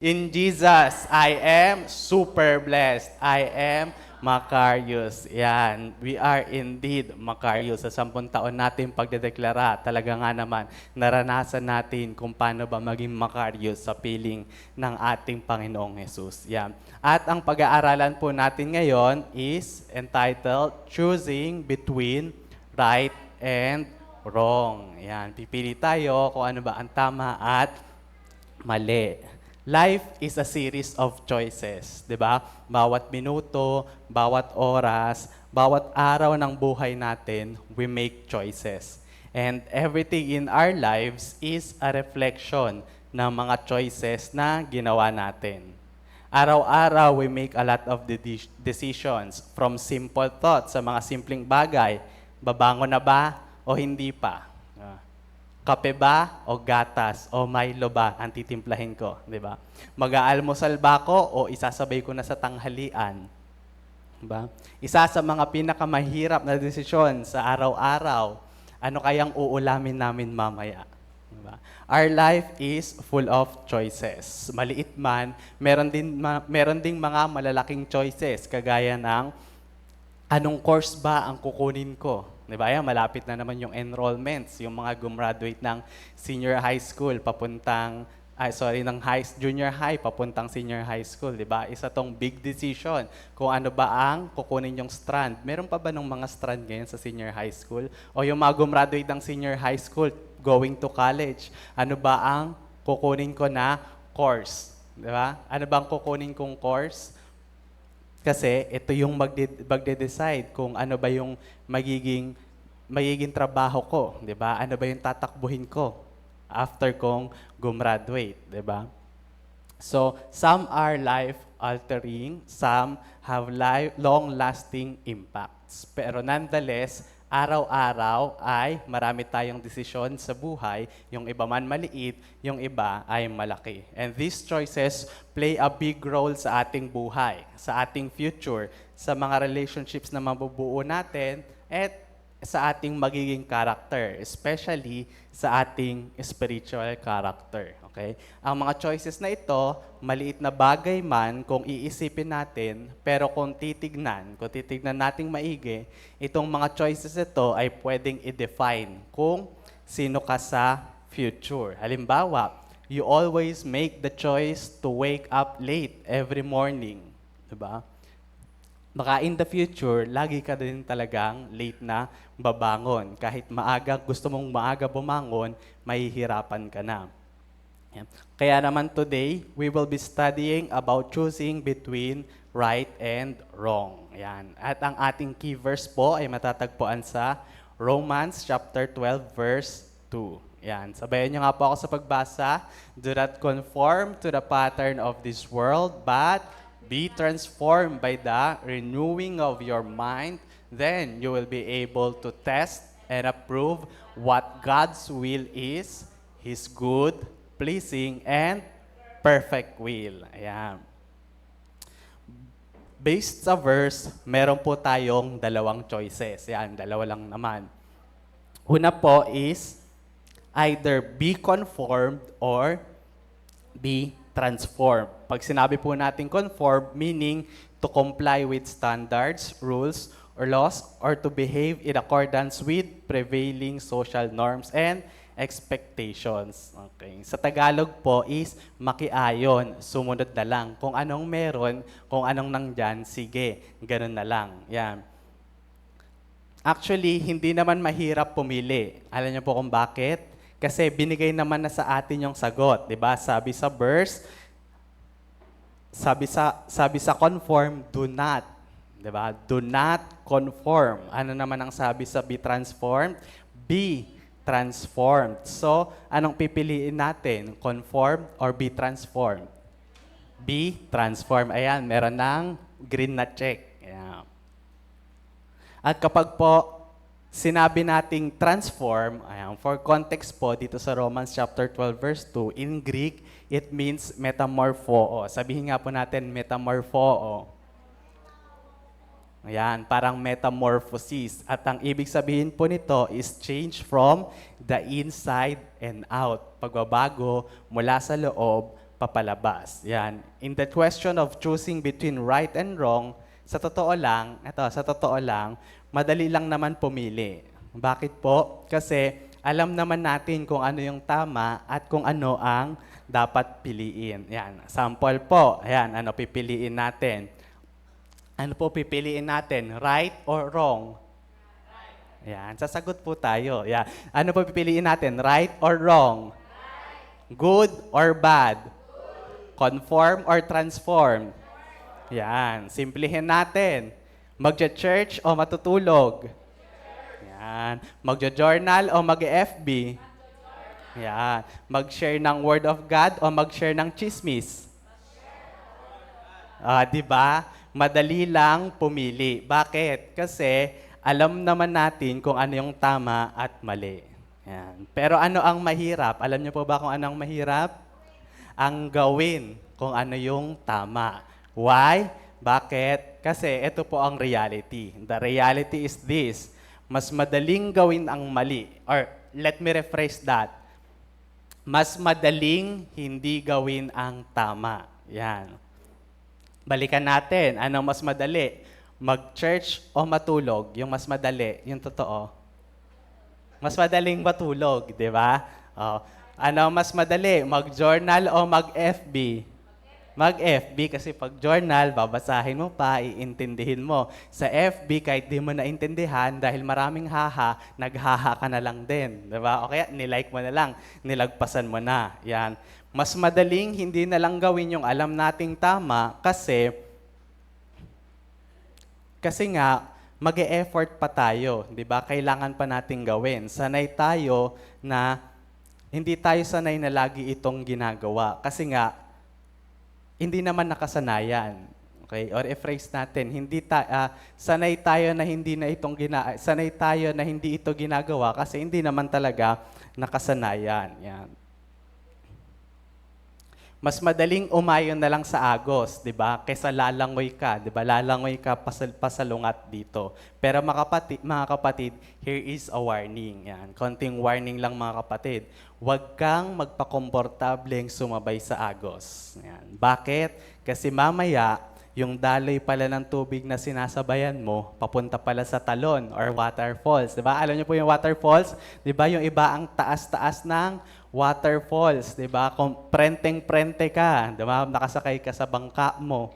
In Jesus, I am super blessed. I am Macarius. Yan. We are indeed Macarius. Sa 10 taon natin pagdedeklara, talaga nga naman, naranasan natin kung paano ba maging Macarius sa piling ng ating Panginoong Jesus. Yan. At ang pag-aaralan po natin ngayon is entitled Choosing Between Right and Wrong. Yan. Pipili tayo kung ano ba ang tama at mali. Life is a series of choices, 'di ba? Bawat minuto, bawat oras, bawat araw ng buhay natin, we make choices. And everything in our lives is a reflection ng mga choices na ginawa natin. Araw-araw, we make a lot of decisions from simple thoughts sa mga simpleng bagay. Babangon na ba o hindi pa? Kape ba o gatas o Milo ba ang titimplahin ko, di ba? Mag-aalmusal ba ako o isasabay ko na sa tanghalian? Diba? Isa sa mga pinakamahirap na desisyon sa araw-araw, ano kayang uulamin namin mamaya? Diba? Our life is full of choices. Maliit man, meron ding mga malalaking choices, kagaya ng anong course ba ang kukunin ko? Di ba? Yan, malapit na naman yung enrollments, yung mga gumraduate ng senior high school papuntang junior high papuntang senior high school, di ba? Isa tong big decision kung ano ba ang kukunin yung strand. Meron pa ba ng mga strand ngayon sa senior high school? O yung mga gumraduate ng senior high school going to college, ano ba ang kukunin ko na course? Di ba? Ano ba ang kukunin kong course? Kasi ito yung magde-decide kung ano ba yung magiging trabaho ko, 'di ba? Ano ba yung tatakbuhin ko after kong gumraduate, 'di ba? So, some are life-altering, some have long-lasting impacts. Pero nonetheless, araw-araw ay marami tayong desisyon sa buhay, yung iba man maliit, yung iba ay malaki. And these choices play a big role sa ating buhay, sa ating future, sa mga relationships na mabubuo natin, at sa ating magiging character, especially sa ating spiritual character. Okay? Ang mga choices na ito, maliit na bagay man kung iisipin natin, pero kung titignan nating maigi, itong mga choices ito ay pwedeng i-define kung sino ka sa future. Halimbawa, you always make the choice to wake up late every morning. Diba? Baka in the future, lagi ka din talagang late na babangon. Kahit gusto mong maaga bumangon, mahihirapan ka na. Yan. Kaya naman today, we will be studying about choosing between right and wrong. Yan. At ang ating key verse po ay matatagpuan sa Romans chapter 12 verse 2. Yan. Sabayan niyo nga po ako sa pagbasa. Do not conform to the pattern of this world, but be transformed by the renewing of your mind. Then you will be able to test and approve what God's will is, His good, pleasing, and perfect will. Ayan. Based sa verse, meron po tayong dalawang choices. Ayan, dalawa lang naman. Una po is either be conformed or be transformed. Pag sinabi po natin conform, meaning to comply with standards, rules, or laws, or to behave in accordance with prevailing social norms and expectations. Okay. Sa Tagalog po is makiayon, sumunod na lang. Kung anong meron, kung anong nandyan, sige, ganun na lang. Yan. Actually, hindi naman mahirap pumili. Alam niyo po kung bakit? Kasi binigay naman na sa atin yung sagot, 'di ba? Sabi sa verse, sabi sa conform, do not. 'Di ba? Do not conform. Ano naman ang sabi sa be transformed? Be transformed. So, anong pipiliin natin? Conform or be transformed? Be transformed. Ayan, meron ng green na check. Ayan. At kapag po sinabi nating transform, ayan, for context po dito sa Romans chapter 12 verse 2, in Greek, it means metamorpho. Sabihin nga po natin metamorpho. Ayan, parang metamorphosis. At ang ibig sabihin po nito is change from the inside and out. Pagbabago mula sa loob papalabas. Yan. In the question of choosing between right and wrong, sa totoo lang, madali lang naman pumili. Bakit po? Kasi alam naman natin kung ano yung tama at kung ano ang dapat piliin. Yan. Sample po. Ayan, ano pipiliin natin? Ano po pipiliin natin? Right or wrong? Yan. Sasagot po tayo. Yan. Ano po pipiliin natin? Right or wrong? Good or bad? Conform or transform? Yan. Simplihin natin. Magja-church o matutulog? Yan. Magja-journal o mag-FB? Yan. Mag-share ng Word of God o mag-share ng chismis? Di ba? Madali lang pumili. Bakit? Kasi alam naman natin kung ano yung tama at mali. Yan. Pero ano ang mahirap? Alam niyo po ba kung ano ang mahirap? Ang gawin kung ano yung tama. Why? Bakit? Kasi ito po ang reality. The reality is this. Mas madaling gawin ang mali. Or let me rephrase that. Mas madaling hindi gawin ang tama. Yan. Balikan natin. Anong mas madali? Mag-church o matulog? Yung mas madali, yung totoo. Mas madaling matulog, di ba? Ano mas madali? Mag-journal o mag-FB? Mag-FB kasi pag journal, babasahin mo pa, iintindihin mo. Sa FB, kahit di mo naintindihan, dahil maraming haha, naghaha ka na lang din. Di ba? O kaya, nilike mo na lang, nilagpasan mo na. Yan. Mas madaling hindi na lang gawin yung alam nating tama kasi nga, mag-e-effort pa tayo. Di ba? Kailangan pa nating gawin. Sanay tayo na hindi tayo sanay na lagi itong ginagawa. Kasi nga, hindi naman nakasanayan. Okay? Or i-phrase natin, sanay tayo na hindi ito ginagawa kasi hindi naman talaga nakasanayan. Yan. Mas madaling umayon na lang sa agos, 'di ba? Kaysa lalangoy ka, 'di ba? Lalangoy ka pasalungat dito. Pero mga kapatid, here is a warning. Yan. Konting warning lang mga kapatid. Huwag kang magpakomportableng sumabay sa agos. Yan. Bakit? Kasi mamaya, yung daloy pala ng tubig na sinasabayan mo, papunta pala sa talon or waterfalls. Diba? Alam niyo po yung waterfalls? Diba yung iba ang taas-taas ng waterfalls. Diba? Kung prenteng-prente ka, diba? Nakasakay ka sa bangka mo.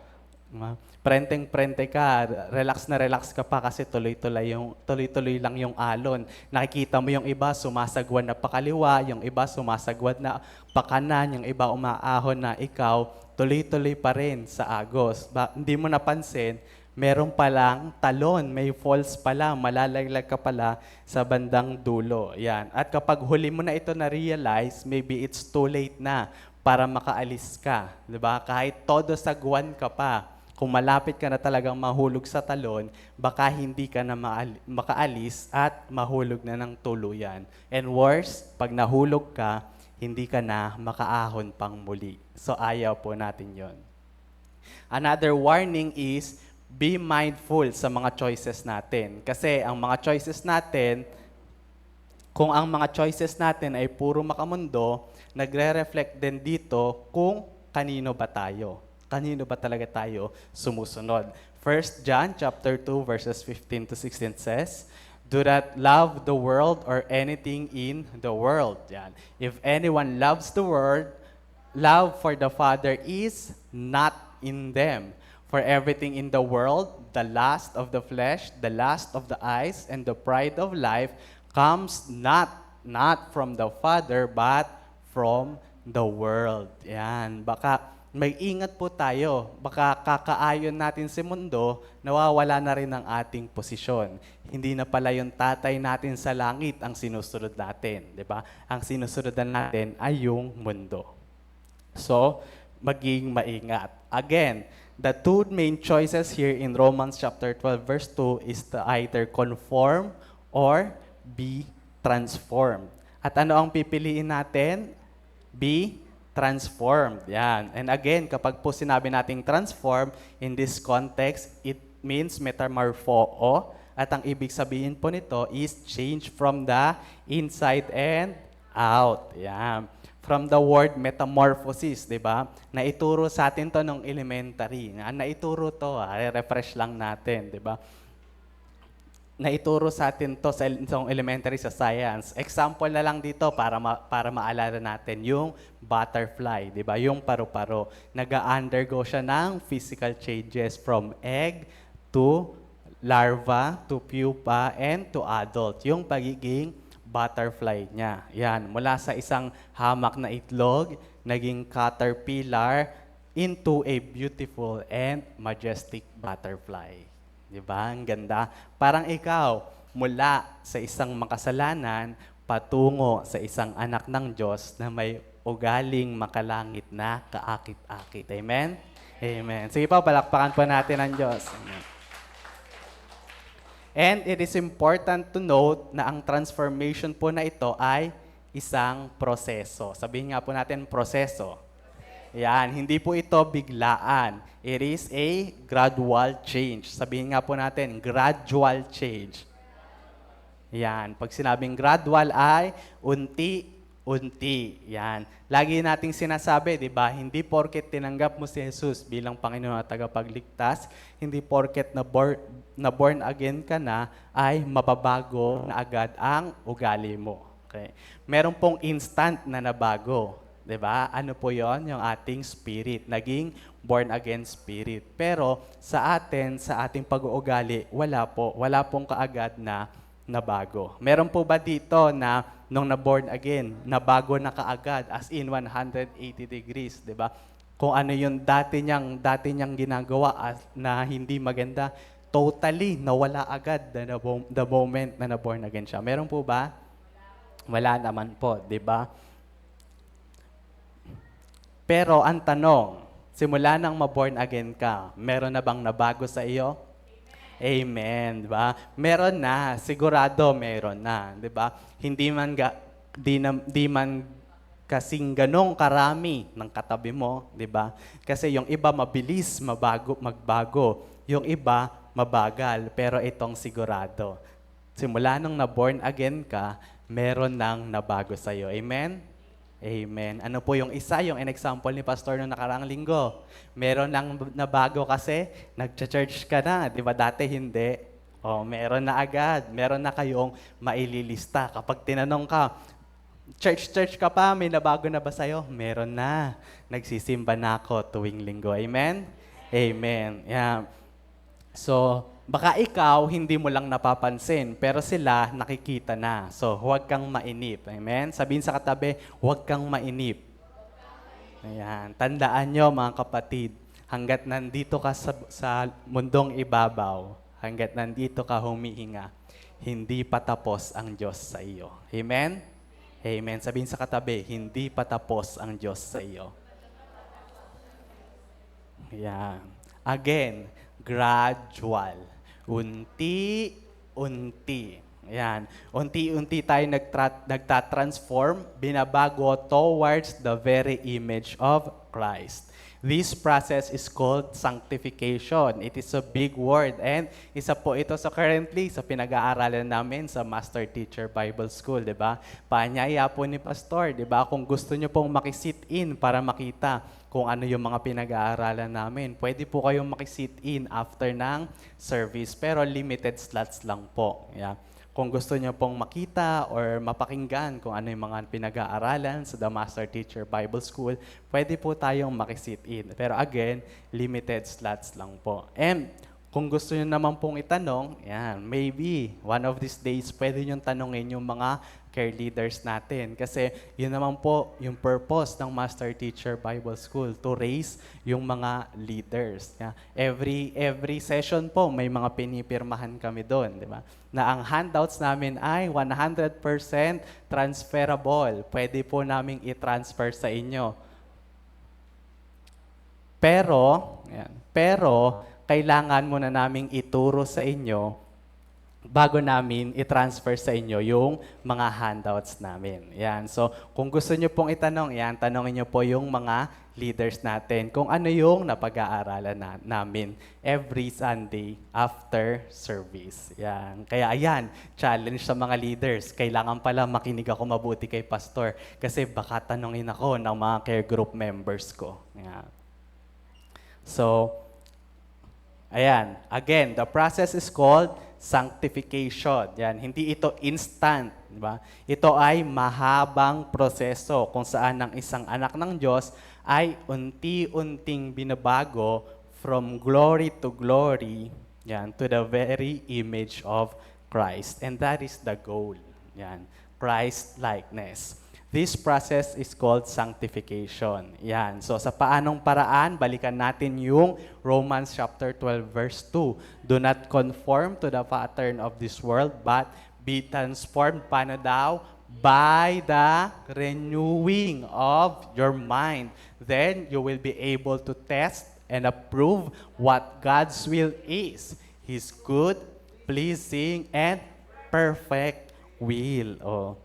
Diba? Prenteng-prente ka, relax na relax ka pa kasi tuloy-tuloy lang yung alon. Nakikita mo yung iba sumasagwan na pakaliwa, yung iba sumasagwan na pakanan, yung iba umaahon na ikaw, tuloy-tuloy pa rin sa agos. Hindi mo napansin, meron palang talon, may falls pala, malalaglag ka pala sa bandang dulo. Yan. At kapag huli mo na ito na-realize, maybe it's too late na para makaalis ka. Diba? Kahit todo sagwan ka pa, kung malapit ka na talagang mahulog sa talon, baka hindi ka na makaalis at mahulog na ng tuluyan. And worse, pag nahulog ka, hindi ka na makaahon pang muli. So ayaw po natin yon. Another warning is, be mindful sa mga choices natin. Kasi ang mga choices natin, kung ang mga choices natin ay puro makamundo, nagre-reflect din dito kung kanino ba tayo. Kanino ba talaga tayo sumusunod? 1 John chapter 2 verses 15 to 16 says, "Do not love the world or anything in the world." Yan. If anyone loves the world, love for the Father is not in them. For everything in the world, the lust of the flesh, the lust of the eyes, and the pride of life comes not from the Father, but from the world. Yan. Baka mag-ingat po tayo. Baka kakaayon natin si mundo, nawawala na rin ang ating posisyon. Hindi na pala yung tatay natin sa langit ang sinusunod natin. Di ba? Ang sinusunod natin ay yung mundo. So, maging maingat. Again, the two main choices here in Romans chapter 12 verse 2 is to either conform or be transformed. At ano ang pipiliin natin? Be transformed. Yan. And again, kapag po sinabi nating transform, in this context, it means metamorpho. At ang ibig sabihin po nito is change from the inside and out. Yan. from the word metamorphosis, di ba? Naituro sa atin to nung elementary. Naituro to, refresh lang natin, di ba? Naituro sa atin to sa elementary sa science. Example na lang dito para maalala natin yung butterfly, 'di ba? Yung paru-paro. Nag-undergo siya ng physical changes from egg to larva to pupa and to adult. Yung pagiging butterfly niya. Yan, mula sa isang hamak na itlog, naging caterpillar into a beautiful and majestic butterfly. Di ba? Ang ganda. Parang ikaw, mula sa isang makasalanan, patungo sa isang anak ng Diyos na may ugaling makalangit na kaakit-akit. Amen? Amen. Sige po, palakpakan po natin ang Diyos. Amen. And it is important to note na ang transformation po na ito ay isang proseso. Sabihin nga po natin, proseso. Yan, hindi po ito biglaan. It is a gradual change. Sabihin nga po natin, gradual change. Yan, pag sinabing gradual ay unti-unti. Yan. Lagi nating sinasabi, di ba, hindi porket tinanggap mo si Jesus bilang Panginoon at tagapagligtas, hindi porket na born again ka na, ay mababago na agad ang ugali mo. Okay. Meron pong instant na nabago. 'Di ba? Ano po 'yon? Yung ating spirit, naging born again spirit. Pero sa atin, sa ating pag-uugali, wala pong kaagad na nabago. Meron po ba dito na nung na-born again, nabago na kaagad as in 180 degrees, 'di ba? Kung ano yung dati niyang ginagawa na hindi maganda, totally nawala agad the moment na na-born again siya. Meron po ba? Wala naman po, 'di ba? Pero ang tanong, simula nang ma-born again ka, meron na bang nabago sa iyo? Amen, di ba? Meron na, sigurado meron na, di ba? Di man kasing ganong karami ng katabi mo, di ba? Kasi yung iba mabilis magbago, yung iba mabagal, pero itong sigurado. Simula nang na-born again ka, meron nang nabago sa iyo. Amen? Amen. Ano po yung isa, yung example ni Pastor noong nakaraang linggo? Meron lang nabago kasi nag-church ka na, di ba? Dati hindi. O, meron na agad. Meron na kayong maililista. Kapag tinanong ka, church ka pa, may nabago na ba sa'yo? Meron na. Nagsisimba na ako tuwing linggo. Amen? Amen. Yeah. So, baka ikaw, hindi mo lang napapansin, pero sila nakikita na. So, huwag kang mainip. Amen? Sabihin sa katabi, huwag kang mainip. Ayan. Tandaan nyo, mga kapatid, hanggat nandito ka sa mundong ibabaw, hanggat nandito ka humihinga, hindi pa tapos ang Diyos sa iyo. Amen? Amen. Sabihin sa katabi, hindi pa tapos ang Diyos sa iyo. Ayan. Again, gradual. Unti-unti. Ayan. Unti-unti tayo nagtatransform, binabago towards the very image of Christ. This process is called sanctification. It is a big word and isa po ito currently sa pinag-aaralan namin sa Master Teacher Bible School, di ba? Paanyaya po ni Pastor, di ba? Kung gusto nyo pong makisit in para makita kung ano yung mga pinag-aaralan namin, pwede po kayong makisit in after ng service, pero limited slots lang po. Yeah. Kung gusto niyo pong makita or mapakinggan kung ano yung mga pinag-aaralan sa The Master Teacher Bible School, pwede po tayong makisit in. Pero again, limited slots lang po. And kung gusto niyo naman pong itanong, yan, maybe one of these days, pwede niyo tanongin yung mga care leaders natin. Kasi yun naman po yung purpose ng Master Teacher Bible School, to raise yung mga leaders. Yeah. Every session po, may mga pinipirmahan kami doon, di ba? Na ang handouts namin ay 100% transferable. Pwede po naming i-transfer sa inyo. Pero kailangan muna naming ituro sa inyo bago namin i-transfer sa inyo yung mga handouts namin. Yan. So, kung gusto niyo pong itanong, yan, tanongin niyo po yung mga leaders natin kung ano yung napag-aaralan namin every Sunday after service. Yan. Kaya ayan, challenge sa mga leaders. Kailangan pala makinig ako mabuti kay pastor kasi baka tanongin ako ng mga care group members ko. Yan. So, ayan. Again, the process is called sanctification. Yan, hindi ito instant, di ba? Ito ay mahabang proseso kung saan ang isang anak ng Diyos ay unti-unting binabago from glory to glory, yan, to the very image of Christ. And that is the goal. Yan, Christ likeness. This process is called sanctification. Yan. So sa paanong paraan, balikan natin yung Romans chapter 12 verse 2. Do not conform to the pattern of this world, but be transformed. Paano daw? By the renewing of your mind. Then you will be able to test and approve what God's will is. His good, pleasing, and perfect will. Oh.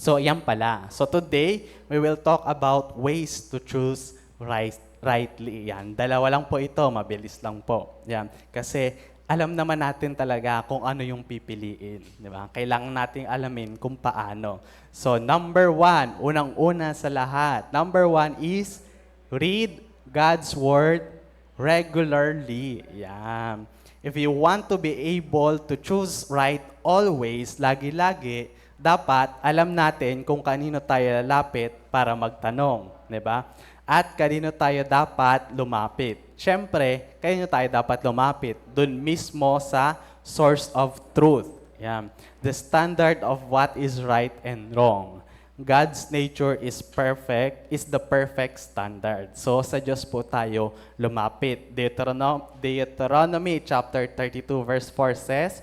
So, yan pala. So, today, we will talk about ways to choose rightly. Yan. Dalawa lang po ito. Mabilis lang po. Yan. Kasi, alam naman natin talaga kung ano yung pipiliin. Di ba? Kailangan nating alamin kung paano. So, number one, unang-una sa lahat. Number one is, read God's Word regularly. Yan. If you want to be able to choose right always, lagi-lagi, dapat alam natin kung kanino tayo lalapit para magtanong, di ba? At kanino tayo dapat lumapit. Siyempre, kanino tayo dapat lumapit? Doon mismo sa source of truth. Yan. The standard of what is right and wrong. God's nature is perfect, is the perfect standard. So sa Diyos po tayo lumapit. Deuteronomy chapter 32 verse 4 says,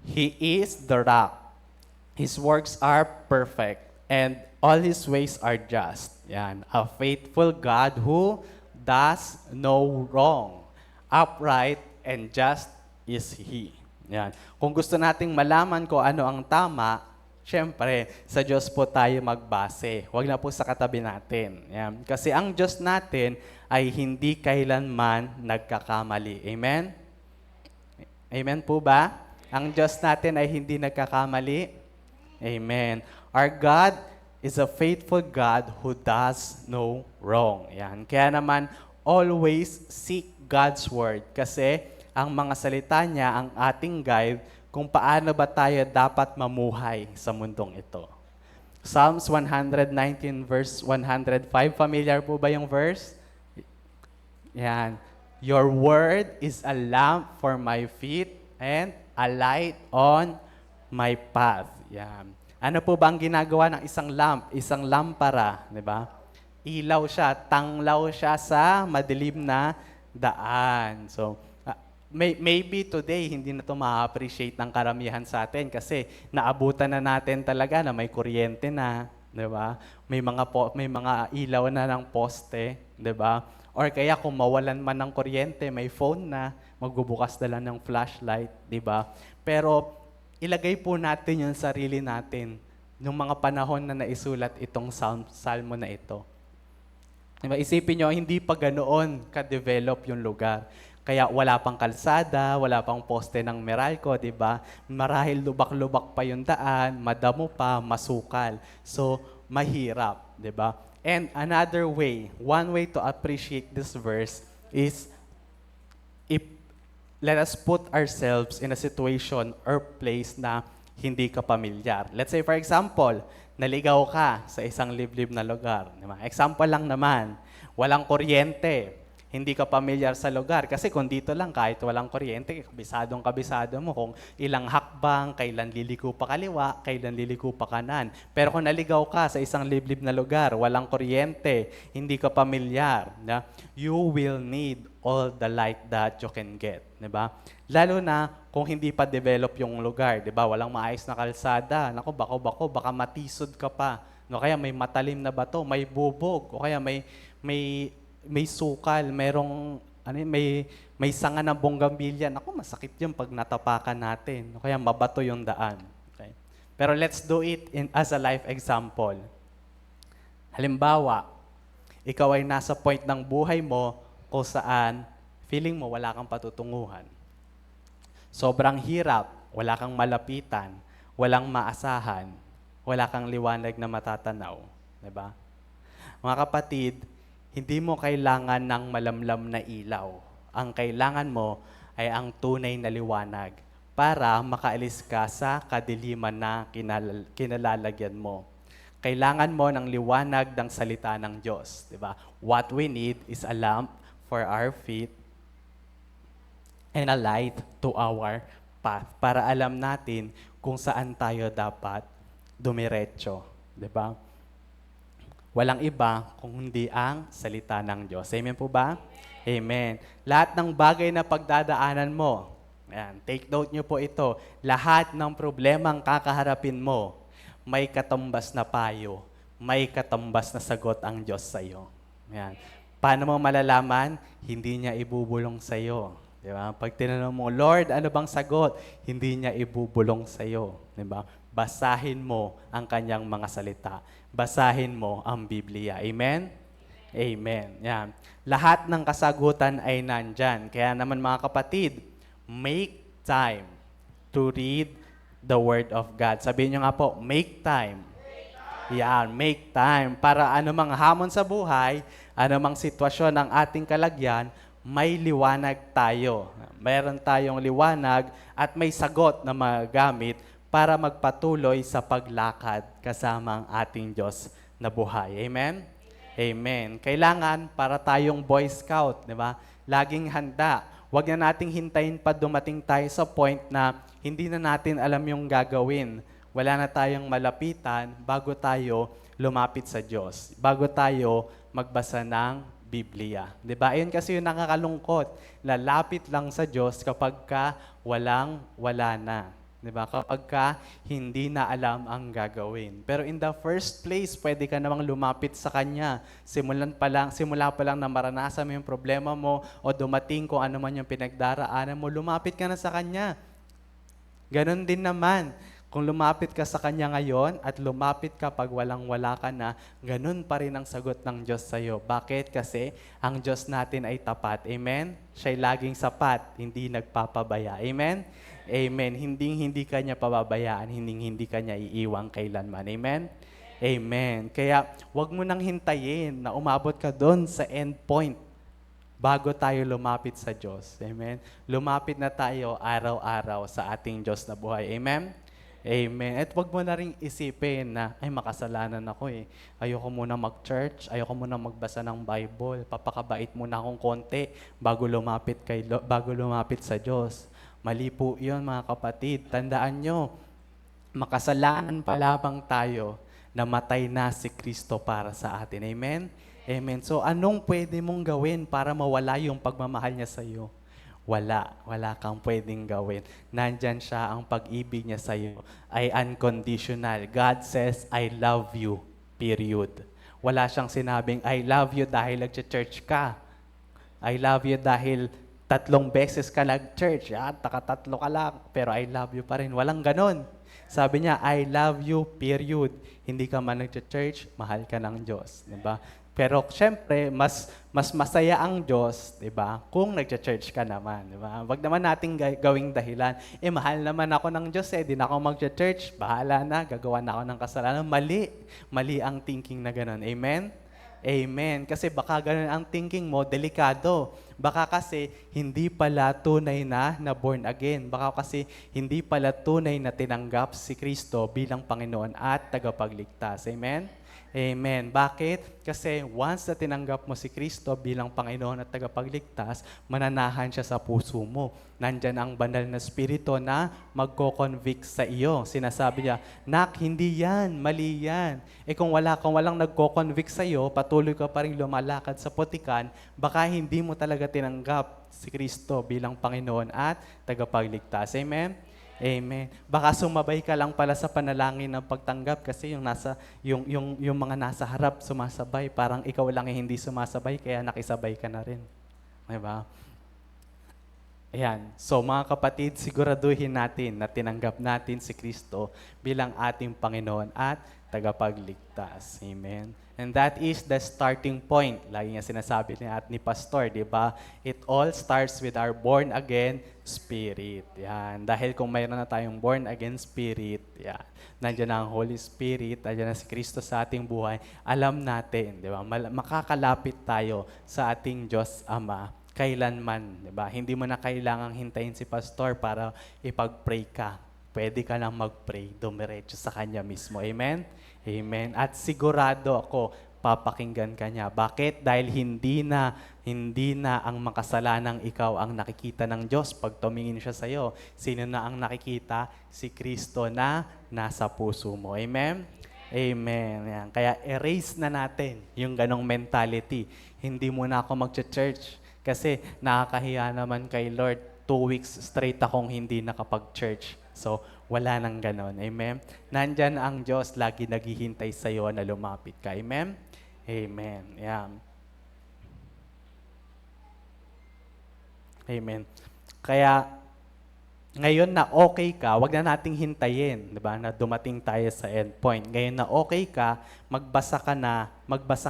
He is the rock. His works are perfect, and all His ways are just. Yan. A faithful God who does no wrong. Upright and just is He. Yan. Kung gusto nating malaman kung ano ang tama, syempre, sa Diyos po tayo magbase. Huwag na po sa katabi natin. Yan. Kasi ang Diyos natin ay hindi kailanman nagkakamali. Amen? Amen po ba? Ang Diyos natin ay hindi nagkakamali. Amen. Our God is a faithful God who does no wrong. Yan. Kaya naman, always seek God's Word kasi ang mga salita niya ang ating guide kung paano ba tayo dapat mamuhay sa mundong ito. Psalms 119 verse 105. Familiar po ba yung verse? Yan. Your word is a lamp for my feet and a light on my path. Yan. Ano po ba ang ginagawa ng isang lamp? Isang lampara, di ba? Ilaw siya, tanglaw siya sa madilim na daan. So, maybe today, hindi na ito ma-appreciate ng karamihan sa atin kasi naabutan na natin talaga na may kuryente na, di ba? May mga ilaw na ng poste, di ba? Or kaya kung mawalan man ng kuryente, may phone na, magbubukas na lang ng flashlight, di ba? Pero ilagay po natin yung sarili natin nung mga panahon na naisulat itong salmo na ito. Diba? Isipin nyo, hindi pa ganoon ka-develop yung lugar. Kaya wala pang kalsada, wala pang poste ng Meralco, di ba? Marahil lubak-lubak pa yung daan, madamo pa, masukal. So, mahirap, di ba? And another way, one way to appreciate this verse is let us put ourselves in a situation or place na hindi ka pamilyar. Let's say, for example, naligaw ka sa isang liblib na lugar. Diba? Example lang naman, walang kuryente. Hindi ka pamilyar sa lugar. Kasi kung dito lang, kahit walang kuryente, kabisado mo kung ilang hakbang, kailan liliko pa kaliwa, kailan liliko pa kanan. Pero kung naligaw ka sa isang liblib na lugar, walang kuryente, hindi ka pamilyar, you will need all the light that you can get. Diba? Lalo na kung hindi pa develop yung lugar, diba? Walang maayos na kalsada. Naku, bako, baka matisod ka pa. No, kaya may matalim na bato, may bubog, o kaya may sukal, merong may sanga ng bonggambilya. Ako, masakit yun pag natapakan natin. O kaya mabato yung daan. Okay? Pero let's do it as a life example. Halimbawa, ikaw ay nasa point ng buhay mo kung saan feeling mo wala kang patutunguhan. Sobrang hirap, wala kang malapitan, walang maasahan, wala kang liwanag na matatanaw. Diba? Mga kapatid, hindi mo kailangan ng malamlam na ilaw. Ang kailangan mo ay ang tunay na liwanag para makaalis ka sa kadiliman na kinalalagyan mo. Kailangan mo ng liwanag ng salita ng Diyos. Diba? What we need is a lamp for our feet and a light to our path para alam natin kung saan tayo dapat dumiretso. Diba? Walang iba kung hindi ang salita ng Diyos. Amen po ba? Amen. Lahat ng bagay na pagdadaanan mo, ayan, take note nyo po ito, lahat ng problemang kakaharapin mo, may katumbas na payo, may katumbas na sagot ang Diyos sa iyo. Ayan. Paano mo malalaman? Hindi niya ibubulong sa iyo. Diba? Pag tinanong mo, Lord, ano bang sagot? Hindi niya ibubulong sa iyo. Diba? Basahin mo ang kanyang mga salita. Basahin mo ang Biblia. Amen? Amen. Yan. Lahat ng kasagutan ay nandyan. Kaya naman mga kapatid, make time to read the Word of God. Sabihin nyo nga po, make time. Yan, make time. Para anumang hamon sa buhay, anumang sitwasyon ng ating kalagyan, may liwanag tayo. Mayroon tayong liwanag at may sagot na magagamit para magpatuloy sa paglakad kasama ang ating Diyos na buhay. Amen? Amen. Kailangan para tayong Boy Scout, di ba? Laging handa. Huwag na nating hintayin pa dumating tayo sa point na hindi na natin alam yung gagawin. Wala na tayong malapitan bago tayo lumapit sa Diyos. Bago tayo magbasa ng Biblia. Di ba? Ayun kasi yung nakakalungkot. Lalapit lang sa Diyos kapag ka wala na. Di ba? Kapag ka hindi na alam ang gagawin. Pero in the first place, pwede ka namang lumapit sa Kanya. Simula pa lang na maranasan mo yung problema mo o dumating kung ano man yung pinagdaraanan mo, lumapit ka na sa Kanya. Ganon din naman. Kung lumapit ka sa Kanya ngayon at lumapit ka pag walang-wala ka na, ganun pa rin ang sagot ng Diyos sa iyo. Bakit? Kasi ang Diyos natin ay tapat. Amen? Siya'y laging sapat, hindi nagpapabaya. Amen? Amen. Hindi ka niya pababayaan, hindi ka niya iiwang kailanman. Amen? Amen. Kaya wag mo nang hintayin na umabot ka doon sa end point bago tayo lumapit sa Diyos. Amen? Lumapit na tayo araw-araw sa ating Diyos na buhay. Amen? Amen. At wag mo na rin isipin na, ay makasalanan ako eh. Ayoko muna mag-church, ayoko muna magbasa ng Bible, papakabait muna akong konti bago lumapit sa Diyos. Mali po yun mga kapatid. Tandaan nyo, makasalanan pa lamang tayo na matay na si Kristo para sa atin. Amen? Amen. So anong pwede mong gawin para mawala yung pagmamahal niya sa iyo? Wala kang pwedeng gawin. Nandyan siya, ang pag-ibig niya sa iyo ay unconditional. God says, I love you, period. Wala siyang sinabing, I love you dahil nag-church ka. I love you dahil 3 beses ka nag-church. Takatatlo ka lang, pero I love you pa rin. Walang ganon. Sabi niya, I love you, period. Hindi ka man nag-church, mahal ka ng Diyos. Diba? Pero syempre, mas masaya ang Diyos, 'di ba? Kung nagcha-church ka naman, 'di ba? Wag naman nating gawing dahilan. Mahal naman ako ng Diyos di na ako magcha-church. Bahala na, gagawa na ako ng kasalanan. Mali ang thinking na gano'n. Amen? Amen. Kasi baka gano'n ang thinking mo, delikado. Baka kasi hindi pala tunay na born again. Baka kasi hindi pala tunay na tinanggap si Kristo bilang Panginoon at tagapagligtas. Amen? Amen. Bakit? Kasi once na tinanggap mo si Kristo bilang Panginoon at tagapagligtas, mananahan siya sa puso mo. Nandyan ang banal na spirito na magko-convict sa iyo. Sinasabi niya, Nak, hindi yan, mali yan. Kung walang nagko-convict sa iyo, patuloy ka pa rin lumalakad sa putikan, baka hindi mo talaga tinanggap si Kristo bilang Panginoon at tagapagligtas. Amen? Amen. Baka sumabay ka lang pala sa panalangin ng pagtanggap kasi yung mga nasa harap sumasabay, parang ikaw lang hindi sumasabay kaya nakisabay ka na rin. Diba? Ayan. So mga kapatid, siguraduhin natin na tinanggap natin si Kristo bilang ating Panginoon at tagapagligtas. Amen. And that is the starting point. Lagi nga sinasabi ni Pastor, di ba? It all starts with our born again spirit. Yan. Dahil kung mayroon na tayong born again spirit, yan. Nandiyan na ang Holy Spirit, nandiyan na si Kristo sa ating buhay, alam natin, di ba? Makakalapit tayo sa ating Diyos Ama kailanman, 'di ba? Hindi mo na kailangang hintayin si pastor para ipag-pray ka. Pwede ka nang mag-pray dumiretso sa kanya mismo. Amen? Amen. At sigurado ako papakinggan ka niya. Bakit? Dahil hindi na ang makasalanang ikaw ang nakikita ng Diyos pag tumingin siya sa iyo. Sino na ang nakikita? Si Kristo na nasa puso mo. Amen? Amen. Yan. Kaya erase na natin yung ganong mentality. Hindi mo na ako mag-church. Kasi nakakahiya naman kay Lord, 2 weeks straight akong hindi nakapag-church. So, wala nang ganon. Amen? Nandyan ang Diyos, lagi naghihintay sa iyo na lumapit ka. Amen? Amen. Yeah. Amen. Kaya, ngayon na okay ka, wag na nating hintayin, 'di ba? Na dumating tayo sa endpoint. Ngayon na okay ka, magbasa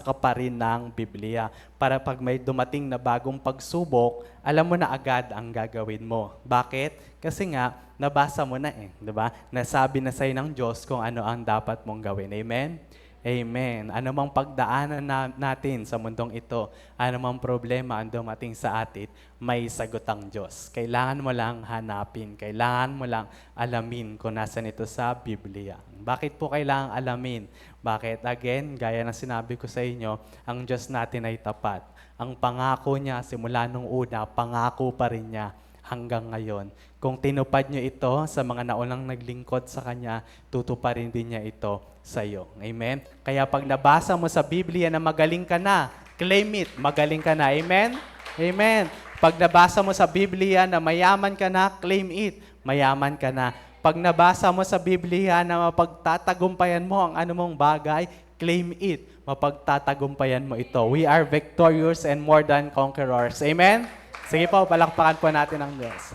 ka pa rin ng Biblia para pag may dumating na bagong pagsubok, alam mo na agad ang gagawin mo. Bakit? Kasi nga nabasa mo na 'di ba? Nasabi na sa'yo ng Diyos kung ano ang dapat mong gawin. Amen. Amen. Ano mang pagdaanan natin sa mundong ito, ano mang problema ang dumating sa atin, may sagot ang Diyos. Kailangan mo lang hanapin, kailangan mo lang alamin kung nasan ito sa Biblia. Bakit po kailangan alamin? Bakit? Again, gaya ng sinabi ko sa inyo, ang Diyos natin ay tapat. Ang pangako niya, simula nung una, pangako pa rin niya hanggang ngayon. Kung tinupad niyo ito sa mga naunang naglingkod sa Kanya, tutuparin din niya ito sa iyo. Amen? Kaya pag nabasa mo sa Biblia na magaling ka na, claim it, magaling ka na. Amen? Amen. Pag nabasa mo sa Biblia na mayaman ka na, claim it, mayaman ka na. Pag nabasa mo sa Biblia na mapagtatagumpayan mo ang anumang bagay, claim it, mapagtatagumpayan mo ito. We are victorious and more than conquerors. Amen? Sige po, palakpakan po natin ang Diyos.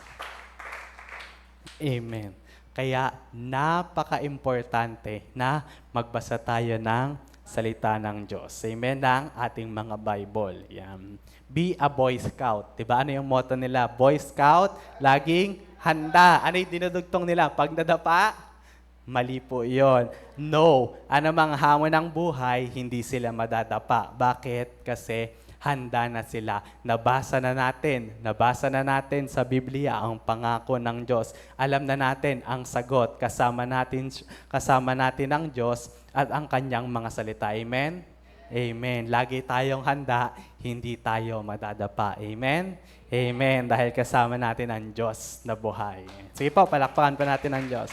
Amen. Kaya napaka-importante na magbasa tayo ng salita ng Diyos. Amen, ng ating mga Bible. Yan. Be a Boy Scout. Diba? Ano yung motto nila? Boy Scout, laging handa. Ano yung dinudugtong nila? Pag nadapa, mali po yun. No. Anumang hamon ng buhay, hindi sila madadapa. Bakit? Kasi handa na sila. Nabasa na natin sa Biblia ang pangako ng Diyos. Alam na natin ang sagot. Kasama natin ang Diyos at ang kanyang mga salita. Amen? Amen. Lagi tayong handa, hindi tayo madadapa. Amen? Amen. Dahil kasama natin ang Diyos na buhay. Sige po, palakpakan pa natin ang Diyos.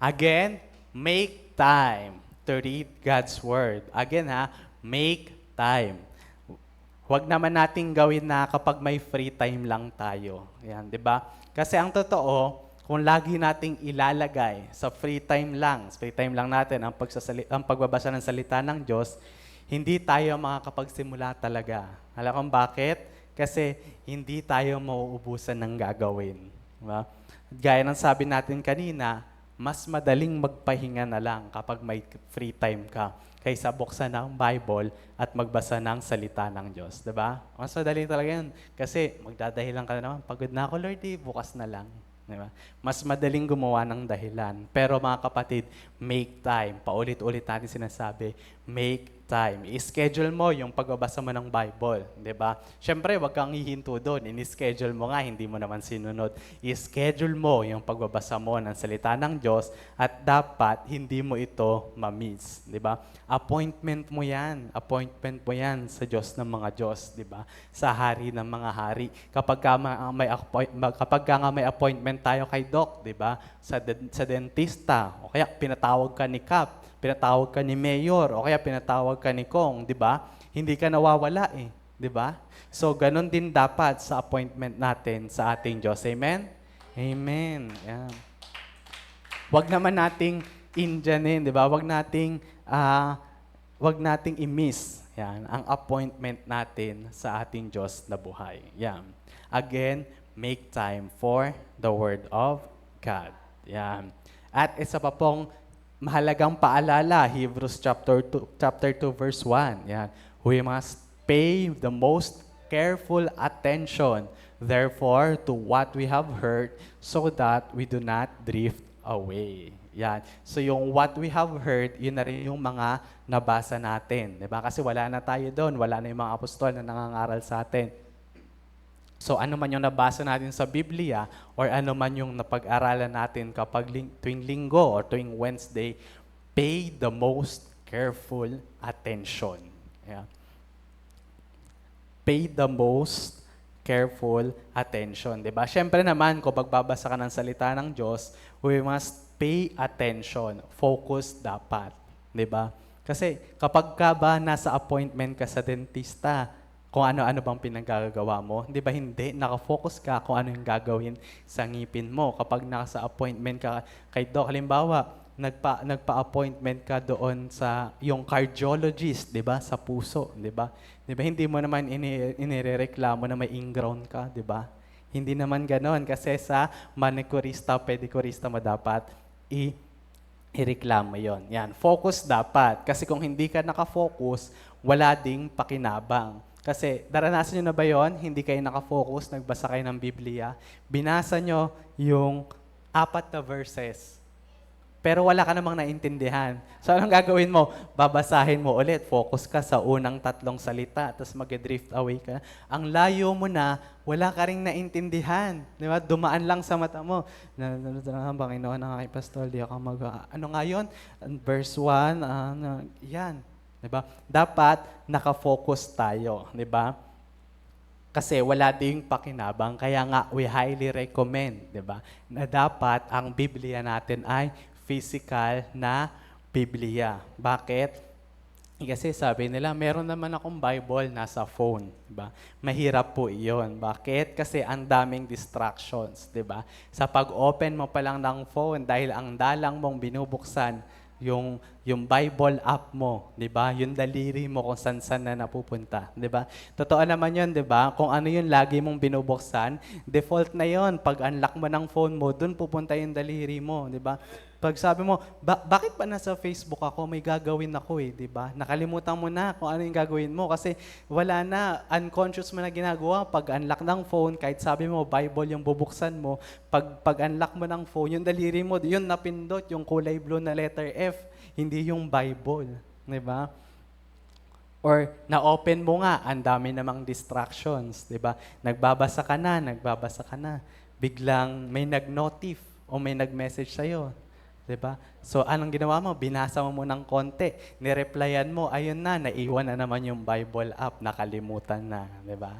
Again, make time to read God's Word. Again make time. Huwag naman nating gawin na kapag may free time lang tayo. Yan, 'di ba? Kasi ang totoo, kung lagi nating ilalagay sa free time lang natin ang pagbabasa ng salita ng Diyos, hindi tayo makakapagsimula talaga. Alam kung bakit? Kasi hindi tayo mauubusan ng gagawin. Diba? Gaya ng sabi natin kanina, mas madaling magpahinga na lang kapag may free time ka kaysa buksan ng Bible at magbasa ng salita ng Diyos. Diba? Mas madali talaga yun. Kasi magdadahilan ka na naman, pagod na ako, Lord, bukas na lang. Diba? Mas madaling gumawa ng dahilan. Pero mga kapatid, make time. Paulit-ulit natin sinasabi, make time. I-schedule mo yung pagbabasa mo ng Bible. Diba? Siyempre, wag kang hihinto doon. I-schedule mo nga, hindi mo naman sinunod. I-schedule mo yung pagbabasa mo ng salita ng Diyos at dapat hindi mo ito ma-miss. Diba? Appointment mo yan. Appointment mo yan sa Diyos ng mga Diyos. Diba? Sa hari ng mga hari. Kapag nga may appointment tayo kay Doc, diba? Sa dentista, o kaya pinatawag ka ni Cap, pinatawag ka ni Mayor, o kaya pinatawag ka ni Kong, di ba? Hindi ka nawawala di ba? So, ganun din dapat sa appointment natin sa ating Diyos. Amen? Amen. Yan. Huwag naman nating Indianin, di ba? Huwag nating i-miss Yan, ang appointment natin sa ating Diyos na buhay. Yan. Again, make time for the Word of God. Yan. At isa pa pong mahalagang paalala, Hebrews chapter 2 verse 1. Yan. We must pay the most careful attention, therefore, to what we have heard so that we do not drift away. Yan. So yung what we have heard, yun na rin yung mga nabasa natin. Diba? Kasi wala na tayo doon. Wala na yung mga apostol na nangangaral sa atin. So ano man yung nabasa natin sa Biblia or ano man yung napag-aralan natin kapag tuwing linggo or tuwing Wednesday, pay the most careful attention. Yeah. Pay the most careful attention. Diba? Siyempre naman, kung pagbabasa ka ng salita ng Diyos, we must pay attention. Focus dapat. Diba? Kasi kapag ka ba nasa appointment ka sa dentista, kung ano-ano bang pinagagawa mo, di ba hindi? Nakafocus ka kung ano yung gagawin sa ngipin mo. Kapag nasa appointment ka kay Doc, halimbawa, nagpa-appointment ka doon sa yung cardiologist, di ba? Sa puso, di ba? Di ba hindi mo naman inirereklamo na may ingrown ka, di ba? Hindi naman ganon kasi sa manicurista, pedicurista mo dapat ireklamo yon. Yan, focus dapat. Kasi kung hindi ka nakafocus, wala ding pakinabang. Kasi naranasan nyo na ba yon? Hindi kayo nakafocus, nagbasa kayo ng Biblia, binasa nyo yung 4 na verses. Pero wala ka namang naintindihan. So anong gagawin mo? Babasahin mo ulit, focus ka sa unang 3 salita, tapos mag-drift away ka. Ang layo mo na, wala ka ring naintindihan. Di ba? Dumaan lang sa mata mo. Panginoon ng aking pastor, di ako ano nga yun? Verse 1, yan. Diba? Dapat nakafocus tayo, 'di ba? Kasi wala ding pakinabang, kaya nga we highly recommend, 'di ba? Na dapat ang Biblia natin ay physical na Biblia. Bakit? Kasi sabi nila, meron naman akong Bible nasa phone, 'di ba? Mahirap po 'yon. Bakit? Kasi ang daming distractions, 'di ba? Sa pag-open mo pa lang ng phone dahil ang dalang mong binubuksan yung Bible app mo, 'di ba? Yung daliri mo kung saan na napupunta, 'di ba? Totoo naman 'yun, 'di ba? Kung ano yung lagi mong binubuksan, default na 'yon. Pag unlock mo ng phone mo, doon pupunta yung daliri mo, 'di ba? Pag sabi mo, bakit pa nasa Facebook ako? May gagawin ako 'di ba? Nakalimutan mo na kung ano yung gagawin mo kasi wala na, unconscious mo na ginagawa. Pag unlock ng phone, kahit sabi mo Bible yung bubuksan mo, pag unlock mo ng phone, yung daliri mo, yun napindot yung kulay blue na letter F, hindi yung Bible, 'di ba? Or na-open mo nga, ang dami namang distractions, 'di ba? Nagbabasa ka na, biglang may nag-notif o may nag-message sa'yo, 'di ba? So anong ginawa mo? Binasa mo ng konti, nireplyan mo, ayun na, naiwan na naman yung Bible app, nakalimutan na, 'di ba?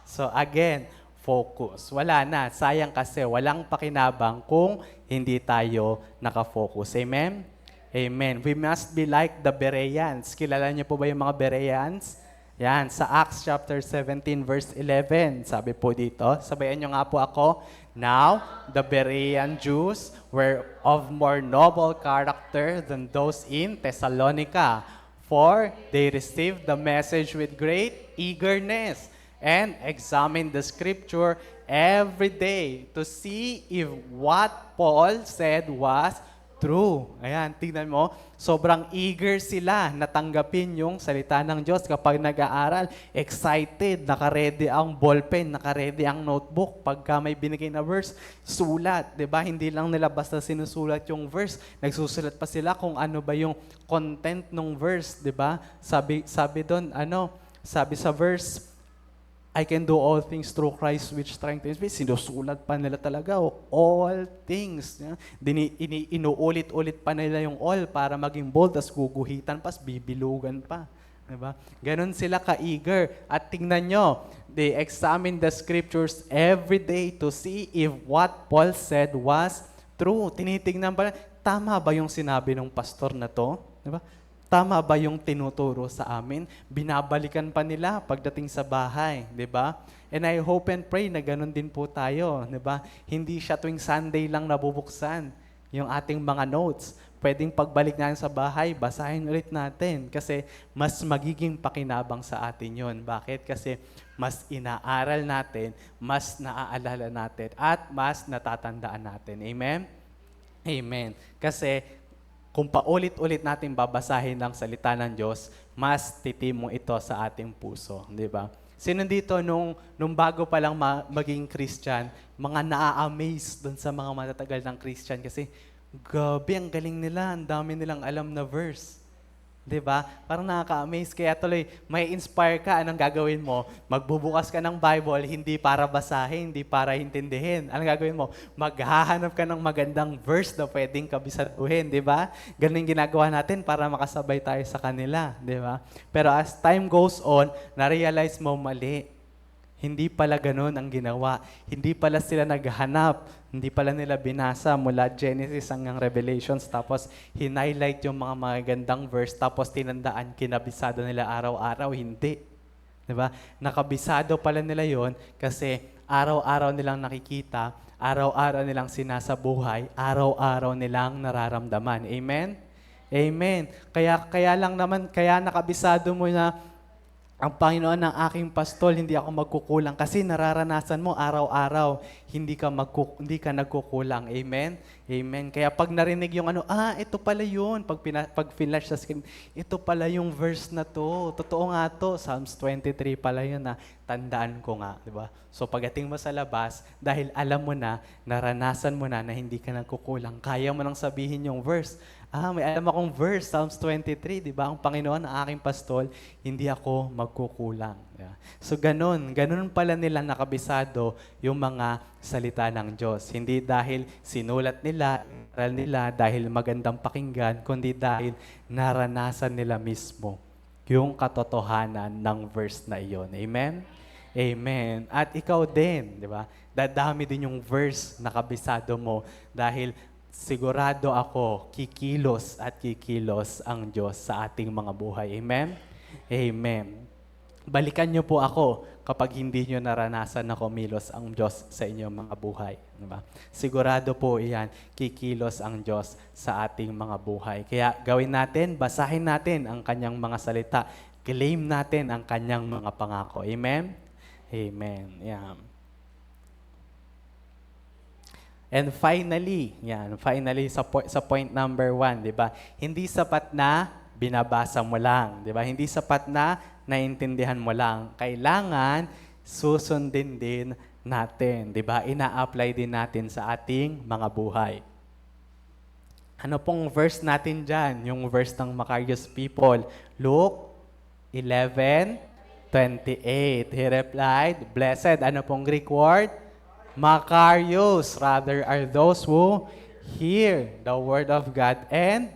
So again, focus. Wala na, sayang kasi walang pakinabang kung hindi tayo nakafocus. Amen? Amen. We must be like the Bereans. Kilala niyo po ba yung mga Bereans? Yan, sa Acts chapter 17 verse 11, sabi po dito, sabayan niyo nga po ako, now, the Berean Jews were of more noble character than those in Thessalonica, for they received the message with great eagerness and examined the scripture every day to see if what Paul said was true. Ayan, tingnan mo, sobrang eager sila na tanggapin yung salita ng Diyos kapag nag-aaral. Excited, naka-ready ang ballpen, naka-ready ang notebook. Pagka may binigay na verse, sulat. Diba? Hindi lang nila basta sinusulat yung verse. Nagsusulat pa sila kung ano ba yung content ng verse. Diba? Sabi doon, sabi sa verse, I can do all things through Christ which strengthens me. Sinusulat pa nila talaga, all things. Inuulit-ulit pa nila yung all para maging bold, tas guguhitan pa, bibilugan pa. Diba? Ganon sila ka-eager. At tingnan nyo, they examine the scriptures every day to see if what Paul said was true. Tinitingnan pa, tama ba yung sinabi ng pastor na to? Diba? Tama ba yung tinuturo sa amin? Binabalikan pa nila pagdating sa bahay, di ba? And I hope and pray na ganun din po tayo, di ba? Hindi siya tuwing Sunday lang nabubuksan. yung ating mga notes. Pwedeng pagbalik natin sa bahay, basahin ulit natin kasi mas magiging pakinabang sa atin yon. Bakit? Kasi mas inaaral natin, mas naaalala natin, at mas natatandaan natin. Amen? Amen. Kasi kung paulit-ulit natin babasahin ang salita ng Diyos, mas titimo ito sa ating puso. Di ba? Sino dito nung bago pa lang maging Christian, mga naa-amaze doon sa mga matatagal ng Christian kasi gabi, ang galing nila, ang dami nilang alam na verse. 'Di ba? Parang nakaka-amaze. Kaya tuloy, may inspire ka. Anong gagawin mo? Magbubukas ka ng Bible, hindi para basahin, hindi para intindihin. Anong gagawin mo? Maghahanap ka ng magandang verse na pwedeng kabisaduhin. 'Di ba? Ganun yung ginagawa natin para makasabay tayo sa kanila. 'Di ba? Pero as time goes on, na-realize mo mali. Hindi pala ganun ang ginawa. Hindi pala sila naghanap. Hindi pala nila binasa mula Genesis hanggang Revelations. Tapos hinighlight yung mga magagandang verse. Tapos tinandaan, kinabisado nila araw-araw. Hindi. Diba? Nakabisado pala nila yon kasi araw-araw nilang nakikita, araw-araw nilang sinasabuhay, araw-araw nilang nararamdaman. Amen? Amen. Kaya lang naman, kaya nakabisado mo na ang Panginoon ng aking pastol, hindi ako magkukulang kasi nararanasan mo araw-araw, hindi ka nagkukulang. Amen? Amen. Kaya pag narinig yung ito pala yun. Pag flash sa screen, ito pala yung verse na to. Totoo nga to. Psalms 23 pala yun na tandaan ko nga. Diba? So pagdating mo sa labas, dahil alam mo na, naranasan mo na hindi ka nagkukulang, kaya mo nang sabihin yung verse. May alam akong verse, Psalms 23, di ba? Ang Panginoon, ang aking pastol, hindi ako magkukulang. Yeah. So ganun pala nila nakabisado yung mga salita ng Diyos. Hindi dahil sinulat nila, aral nila, dahil magandang pakinggan, kundi dahil naranasan nila mismo yung katotohanan ng verse na iyon. Amen? Amen. At ikaw din, di ba? Dadami din yung verse na kabisado mo dahil sigurado ako, kikilos at kikilos ang Diyos sa ating mga buhay. Amen? Amen. Balikan niyo po ako kapag hindi niyo naranasan na kumilos ang Diyos sa inyong mga buhay. Diba? Sigurado po iyan, kikilos ang Diyos sa ating mga buhay. Kaya gawin natin, basahin natin ang kanyang mga salita. Claim natin ang kanyang mga pangako. Amen? Amen. Yeah. And finally sa point number 1, 'di ba? Hindi sapat na binabasa mo lang, 'di ba? Hindi sapat na naintindihan mo lang. Kailangan susundin din natin, 'di ba? Ina-apply din natin sa ating mga buhay. Ano pong verse natin diyan? Yung verse ng Macarius people, Luke 11:28. He replied, "Blessed," ano pong Greek word? Makarios, rather, are those who hear the word of God and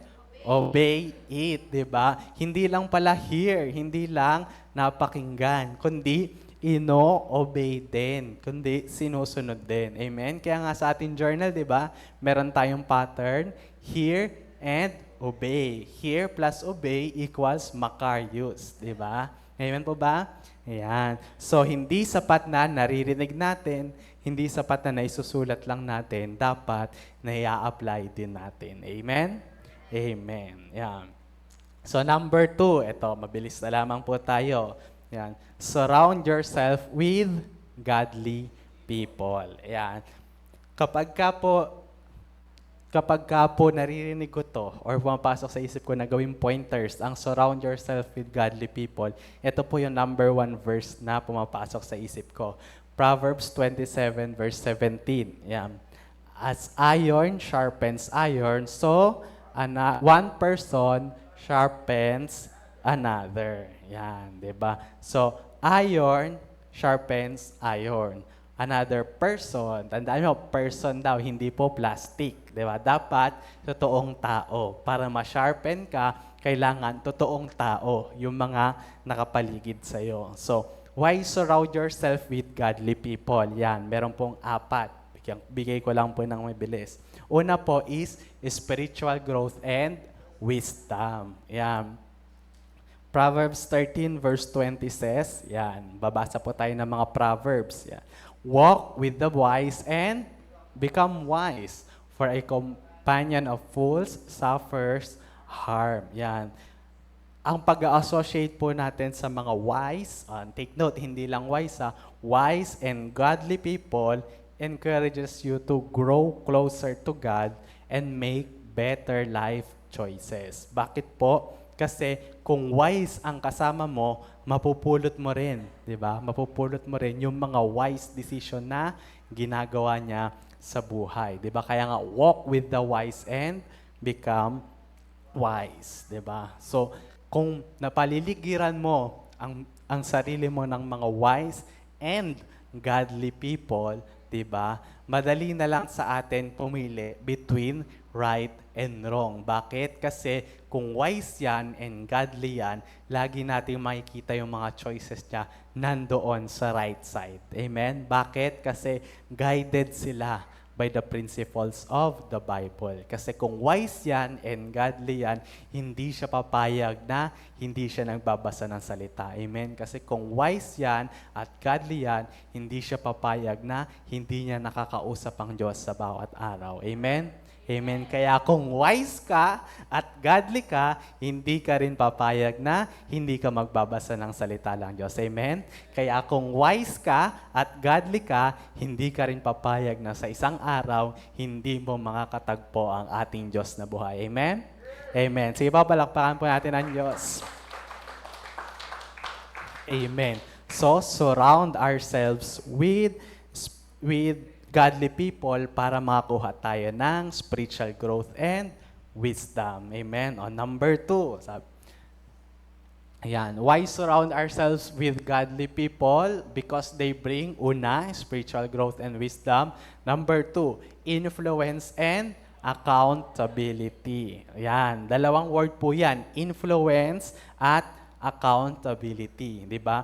obey it, di ba? Hindi lang pala hear, hindi lang napakinggan, kundi ino-obey din, kundi sinusunod din. Amen? Kaya nga sa ating journal, di ba, meron tayong pattern, hear and obey. Hear plus obey equals Makarios, di ba? Amen po ba? Ayan. So, hindi sapat na naririnig natin, hindi sapat na naisusulat lang natin, dapat na-apply din natin. Amen? Amen. Yan. So number 2, ito, mabilis na lamang po tayo. Yan. Surround yourself with godly people. Yan. Kapag ka po naririnig ko to or pumapasok sa isip ko na gawing pointers, ang surround yourself with godly people, ito po yung number 1 verse na pumapasok sa isip ko. Proverbs 27 verse 17. Yan. As iron sharpens iron, so one person sharpens another. Yan, 'di ba? So iron sharpens iron. Another person, tandaan mo, person daw, hindi po plastic. 'Di ba? Dapat totoong tao. Para ma-sharpen ka, kailangan totoong tao, yung mga nakapaligid sa iyo. So, why surround yourself with godly people? Yan, meron pong 4. Bigay ko lang po ng mabilis. Una po is spiritual growth and wisdom. Yan. Proverbs 13 verse 20 says, yan, babasa po tayo ng mga Proverbs. Yan. Walk with the wise and become wise, for companion of fools suffers harm. Yan. Ang pag-associate po natin sa mga wise, take note, hindi lang wise wise and godly people encourages you to grow closer to God and make better life choices. Bakit po? Kasi kung wise ang kasama mo, mapupulot mo rin, di ba? Mapupulot mo rin yung mga wise decision na ginagawa niya sa buhay, di ba? Kaya nga, walk with the wise and become wise, di ba? So, kung napaliligiran mo ang sarili mo ng mga wise and godly people, 'di ba? Madali na lang sa atin pumili between right and wrong. Bakit? Kasi kung wise 'yan and godly 'yan, lagi nating makikita yung mga choices niya nandoon sa right side. Amen? Bakit? Kasi guided sila by the principles of the Bible. Kasi kung wise yan and godly yan, hindi siya papayag na hindi siya nagbabasa ng salita. Amen? Kasi kung wise yan at godly yan, hindi siya papayag na hindi niya nakakausap ang Diyos sa bawat araw. Amen? Amen. Kaya kung wise ka at godly ka, hindi ka rin papayag na hindi ka magbabasa ng salita ng Diyos. Amen? Kaya kung wise ka at godly ka, hindi ka rin papayag na sa isang araw, hindi mo makakatagpo ang ating Diyos na buhay. Amen? Amen. Sige, papalakpakan po natin ang Diyos. Amen. So, surround ourselves with godly people para makakuha tayo ng spiritual growth and wisdom. Amen. O, number 2. Ayan. Why surround ourselves with godly people? Because they bring, una, spiritual growth and wisdom. Number 2, influence and accountability. Ayan. Dalawang word po yan. Influence at accountability. Di ba?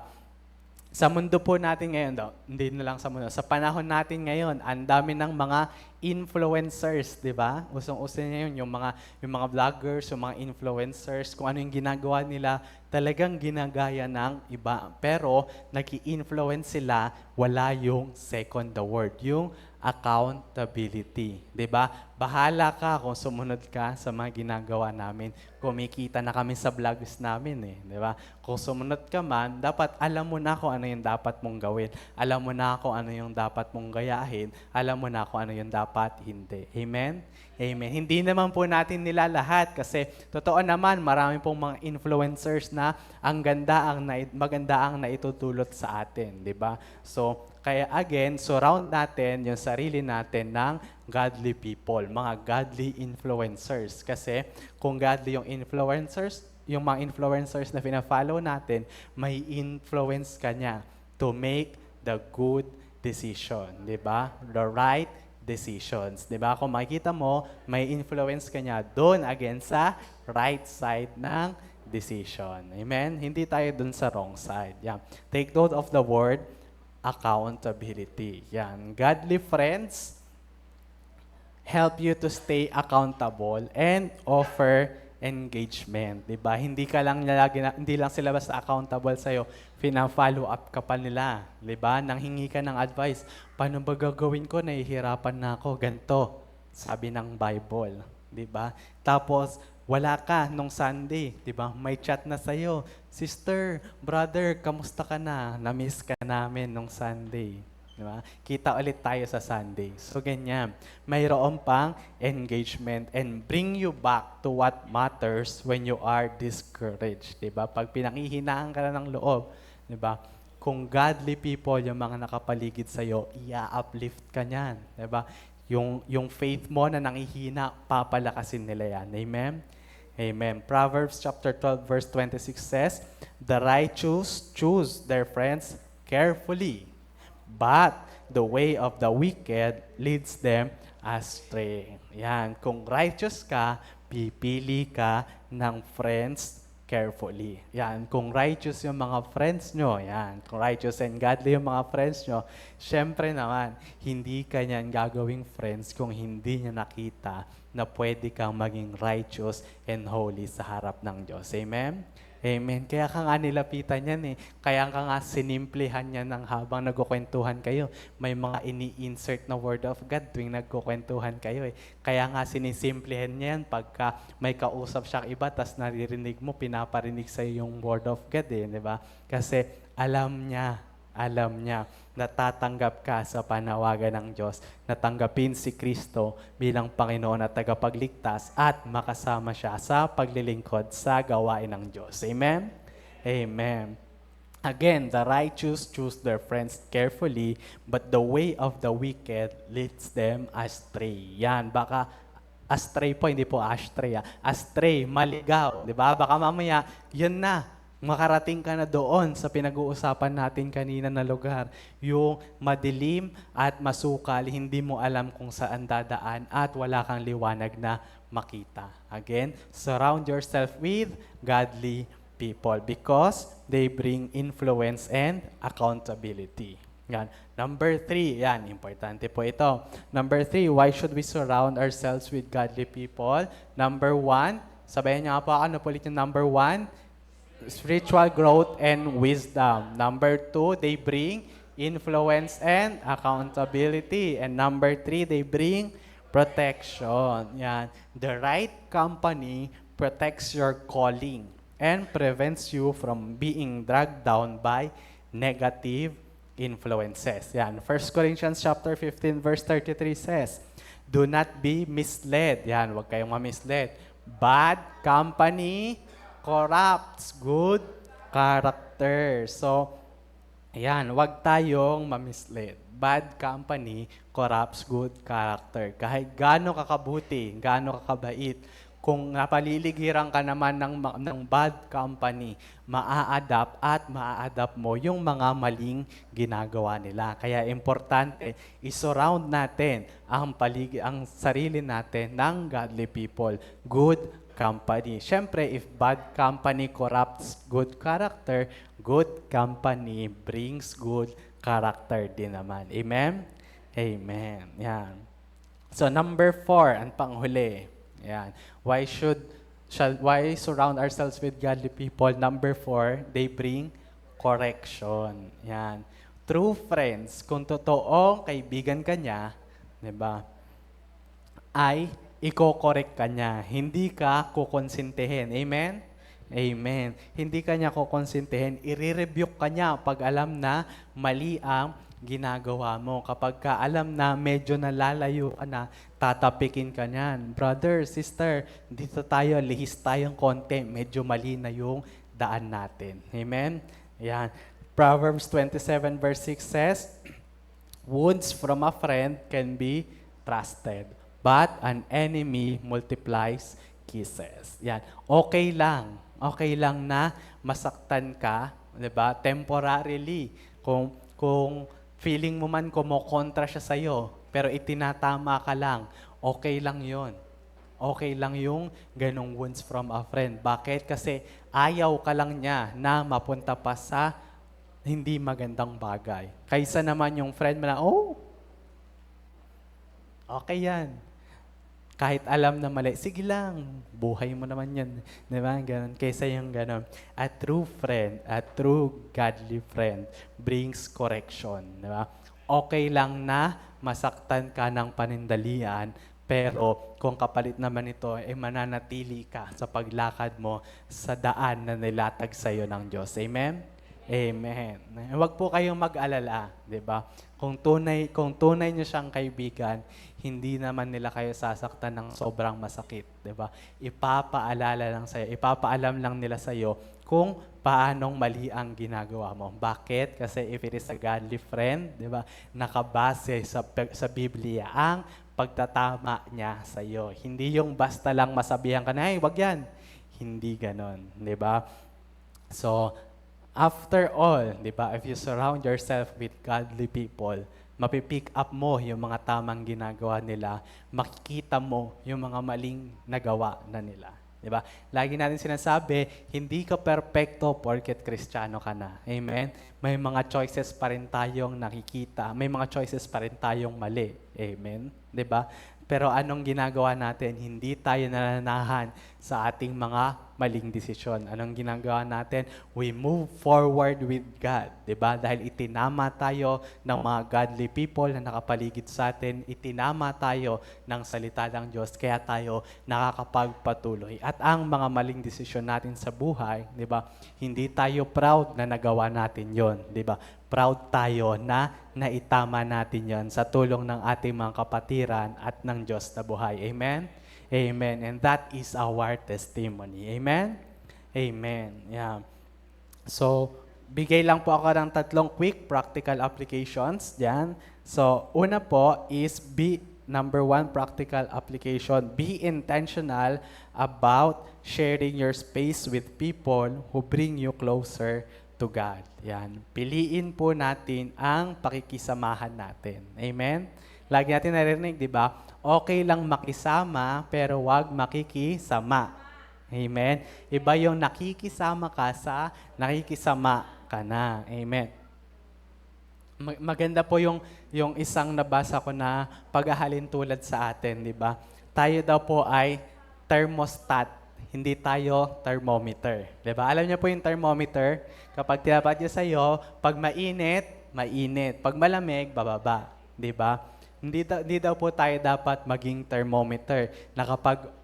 Sa mundo po natin ngayon, hindi na lang sa mundo, sa panahon natin ngayon, ang dami ng mga influencers, di ba? Usong-uso ngayon yung mga vloggers, yung mga influencers, kung ano yung ginagawa nila, talagang ginagaya ng iba. Pero nag-i-influence sila, wala yung second the word, yung accountability. 'Di ba? Bahala ka kung sumunod ka sa mga ginagawa namin. Kumikita na kami sa vlogs namin 'di ba? Kung sumunod ka man, dapat alam mo na kung ano yung dapat mong gawin. Alam mo na kung ano yung dapat mong gayahin. Alam mo na kung ano yung dapat hindi. Amen? Amen. Hindi naman po natin nila lahat kasi totoo naman marami pong mga influencers na maganda ang naitutulot sa atin, 'di ba? So, kaya again, surround natin yung sarili natin ng godly people, mga godly influencers. Kasi kung godly yung influencers, yung mga influencers na pina-follow natin, may influence ka niya to make the good decision, di ba? The right decisions, di ba? Kung makikita mo, may influence ka niya doon again sa right side ng decision. Amen? Hindi tayo doon sa wrong side. Yeah. Take note of the word accountability. Yan. Godly friends help you to stay accountable and offer engagement. Diba? Hindi lang sila basta accountable sa'yo, pina-follow up ka pa nila. Diba? Nanghingi ka ng advice. Paano ba gagawin ko? Nahihirapan na ako. Ganto. Sabi ng Bible. Diba? Tapos, wala ka nung Sunday, 'di ba? May chat na sa'yo, sister, brother, kamusta ka na? Na-miss ka namin nung Sunday, 'di ba? Kita ulit tayo sa Sunday. So ganyan. Mayroon pang engagement and bring you back to what matters when you are discouraged, 'di ba? Pag pinanghihinaan ka na ng loob, 'di ba? Kung godly people yung mga nakapaligid sa'yo, i-uplift ka niyan, 'di ba? Yung faith mo na nangihina, papalakasin nila yan. Amen? Amen. Proverbs chapter 12 verse 26 says, "The righteous choose their friends carefully, but the way of the wicked leads them astray." Yan. Kung righteous ka, pipili ka ng friends carefully. Yan. Kung righteous yung mga friends nyo, yan. Kung righteous and godly yung mga friends nyo, syempre naman, hindi ka niyan gagawing friends kung hindi niya nakita na pwede kang maging righteous and holy sa harap ng Diyos. Amen? Amen. Kaya ka nga nilapitan yan eh. Kaya ka nga sinimplihan yan ng habang nagkukwentuhan kayo. May mga ini-insert na word of God tuwing nagkukwentuhan kayo eh. Kaya nga sinisimplihan niya yan pagka may kausap siya iba, tas naririnig mo, pinaparinig sa'yo yung word of God eh, di ba? Kasi alam niya, natatanggap ka sa panawagan ng Diyos, natanggapin si Kristo bilang Panginoon at tagapagligtas at makasama siya sa paglilingkod sa gawain ng Diyos. Amen? Amen. Again, the righteous choose their friends carefully, but the way of the wicked leads them astray. Yan, baka astray po, hindi po ashtray. Astray, maligaw. Di ba? Baka mamaya, yun na. Makarating ka na doon sa pinag-uusapan natin kanina na lugar. Yung madilim at masukal, hindi mo alam kung saan dadaan at wala kang liwanag na makita. Again, surround yourself with godly people because they bring influence and accountability. Yan. Number 3, yan, importante po ito. Number 3, why should we surround ourselves with godly people? Number 1, sabayan niyo nga po, ano po ulit yung number 1? Spiritual growth and wisdom. Number 2, they bring influence and accountability. And number 3, they bring protection. Yan. The right company protects your calling and prevents you from being dragged down by negative influences. Yan. 1 Corinthians chapter 15 verse 33 says, do not be misled. Yan, huwag kayong ma-misled. Bad company corrupts good character. So, ayan, wag tayong mamislead. Bad company corrupts good character. Kahit gaano kakabuti, gaano kakabait, kung napaliligiran ka naman ng bad company, maa-adapt mo yung mga maling ginagawa nila. Kaya importante, isurround natin ang sarili natin ng godly people, good company. Siyempre, if bad company corrupts good character, good company brings good character din naman. Amen? Amen. Yan. So, number 4, ang panghuli. Yan. Why surround ourselves with godly people? Number 4, they bring correction. Yan. True friends, kung totoong kaibigan ka niya, di ba, ay iko-correct ka niya. Hindi ka kukonsintihin. Amen? Amen. Hindi ka niya kukonsintihin. I-rebuke ka niya pag alam na mali ang ginagawa mo. Kapag ka alam na medyo nalalayo ka na, tatapikin ka niyan. Brother, sister, dito tayo, lihis tayong konti. Medyo mali na yung daan natin. Amen? Ayan. Proverbs 27 verse 6 says, wounds from a friend can be trusted, but an enemy multiplies kisses. Yan. Okay lang na masaktan ka, 'di ba? Temporarily. Kung feeling mo man kumokontra siya sa iyo, pero itinatama ka lang, okay lang 'yon. Okay lang yung ganong wounds from a friend. Bakit? Kasi ayaw ka lang niya na mapunta pa sa hindi magandang bagay. Kaysa naman yung friend mo na, oh, okay yan. Kahit alam na mali, sige lang, buhay mo naman yan. Di ba? Ganon. Kaysa yung ganon. A true friend, a true godly friend brings correction. Di ba? Okay lang na masaktan ka ng panindalian, pero kung kapalit naman ito, mananatili ka sa paglakad mo sa daan na nilatag sa iyo ng Diyos. Amen? Amen. Huwag po kayong mag-alala, di ba? Kung tunay niyo siyang kaibigan, hindi naman nila kayo sasaktan ng sobrang masakit, di ba? Ipapaalam lang nila sa iyo kung paanong mali ang ginagawa mo. Bakit? Kasi if it is a godly friend, di ba? Nakabase sa Biblia ang pagtatama niya sa iyo. Hindi yung basta lang masabihan ka na, hey, wag yan. Hindi ganon, di ba? So, after all, di ba, if you surround yourself with godly people, mapipick up mo yung mga tamang ginagawa nila, makikita mo yung mga maling nagawa na nila. Di ba? Lagi natin sinasabi, hindi ka perpekto porket Kristiyano ka na. Amen? May mga choices pa rin tayong nakikita. May mga choices pa rin tayong mali. Amen? Di ba? Pero anong ginagawa natin? Hindi tayo nananahan sa ating mga maling desisyon. Anong ginagawa natin? We move forward with God, 'di ba? Dahil itinama tayo ng mga godly people na nakapaligid sa atin, itinama tayo ng salita ng Diyos, kaya tayo nakakapagpatuloy. At ang mga maling desisyon natin sa buhay, 'di ba? Hindi tayo proud na nagawa natin 'yon, 'di ba? Proud tayo na naitama natin 'yon sa tulong ng ating mga kapatiran at ng Diyos na buhay. Amen? Amen. And that is our testimony. Amen? Amen. Yeah. So, bigay lang po ako ng 3 quick practical applications. Yan. So, una po is number 1 practical application. Be intentional about sharing your space with people who bring you closer to God. Yan. Piliin po natin ang pakikisamahan natin. Amen? Lagi natin narinig, di ba? Okay lang makisama, pero wag makikisama. Amen? Iba yung nakikisama ka sa nakikisama ka na. Amen? Maganda po yung isang nabasa ko na paghahalin tulad sa atin, di ba? Tayo daw po ay thermostat, hindi tayo thermometer. Di ba? Alam niyo po yung thermometer, kapag tinapat niya sa'yo, pag mainit, mainit. Pag malamig, bababa. Di ba? Hindi daw po tayo dapat maging thermometer na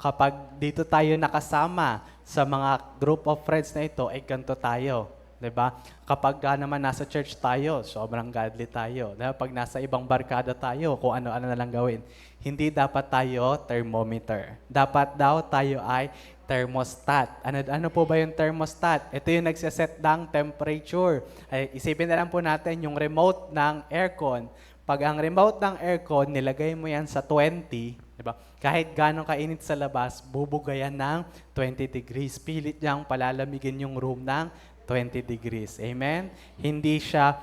kapag dito tayo nakasama sa mga group of friends na ito, ay ganito tayo. Diba? Kapag naman nasa church tayo, sobrang godly tayo. Diba? Pag nasa ibang barkada tayo, kung ano-ano na lang gawin. Hindi dapat tayo thermometer. Dapat daw tayo ay thermostat. Ano po ba yung thermostat? Ito yung nagsiset ng temperature. Ay, isipin na lang po natin yung remote ng aircon. Pag ang remote ng aircon, nilagay mo yan sa 20, di ba? Kahit gano'ng kainit sa labas, bubugayan ng 20 degrees. Pilit niyang palalamigin yung room ng 20 degrees. Amen? Hindi siya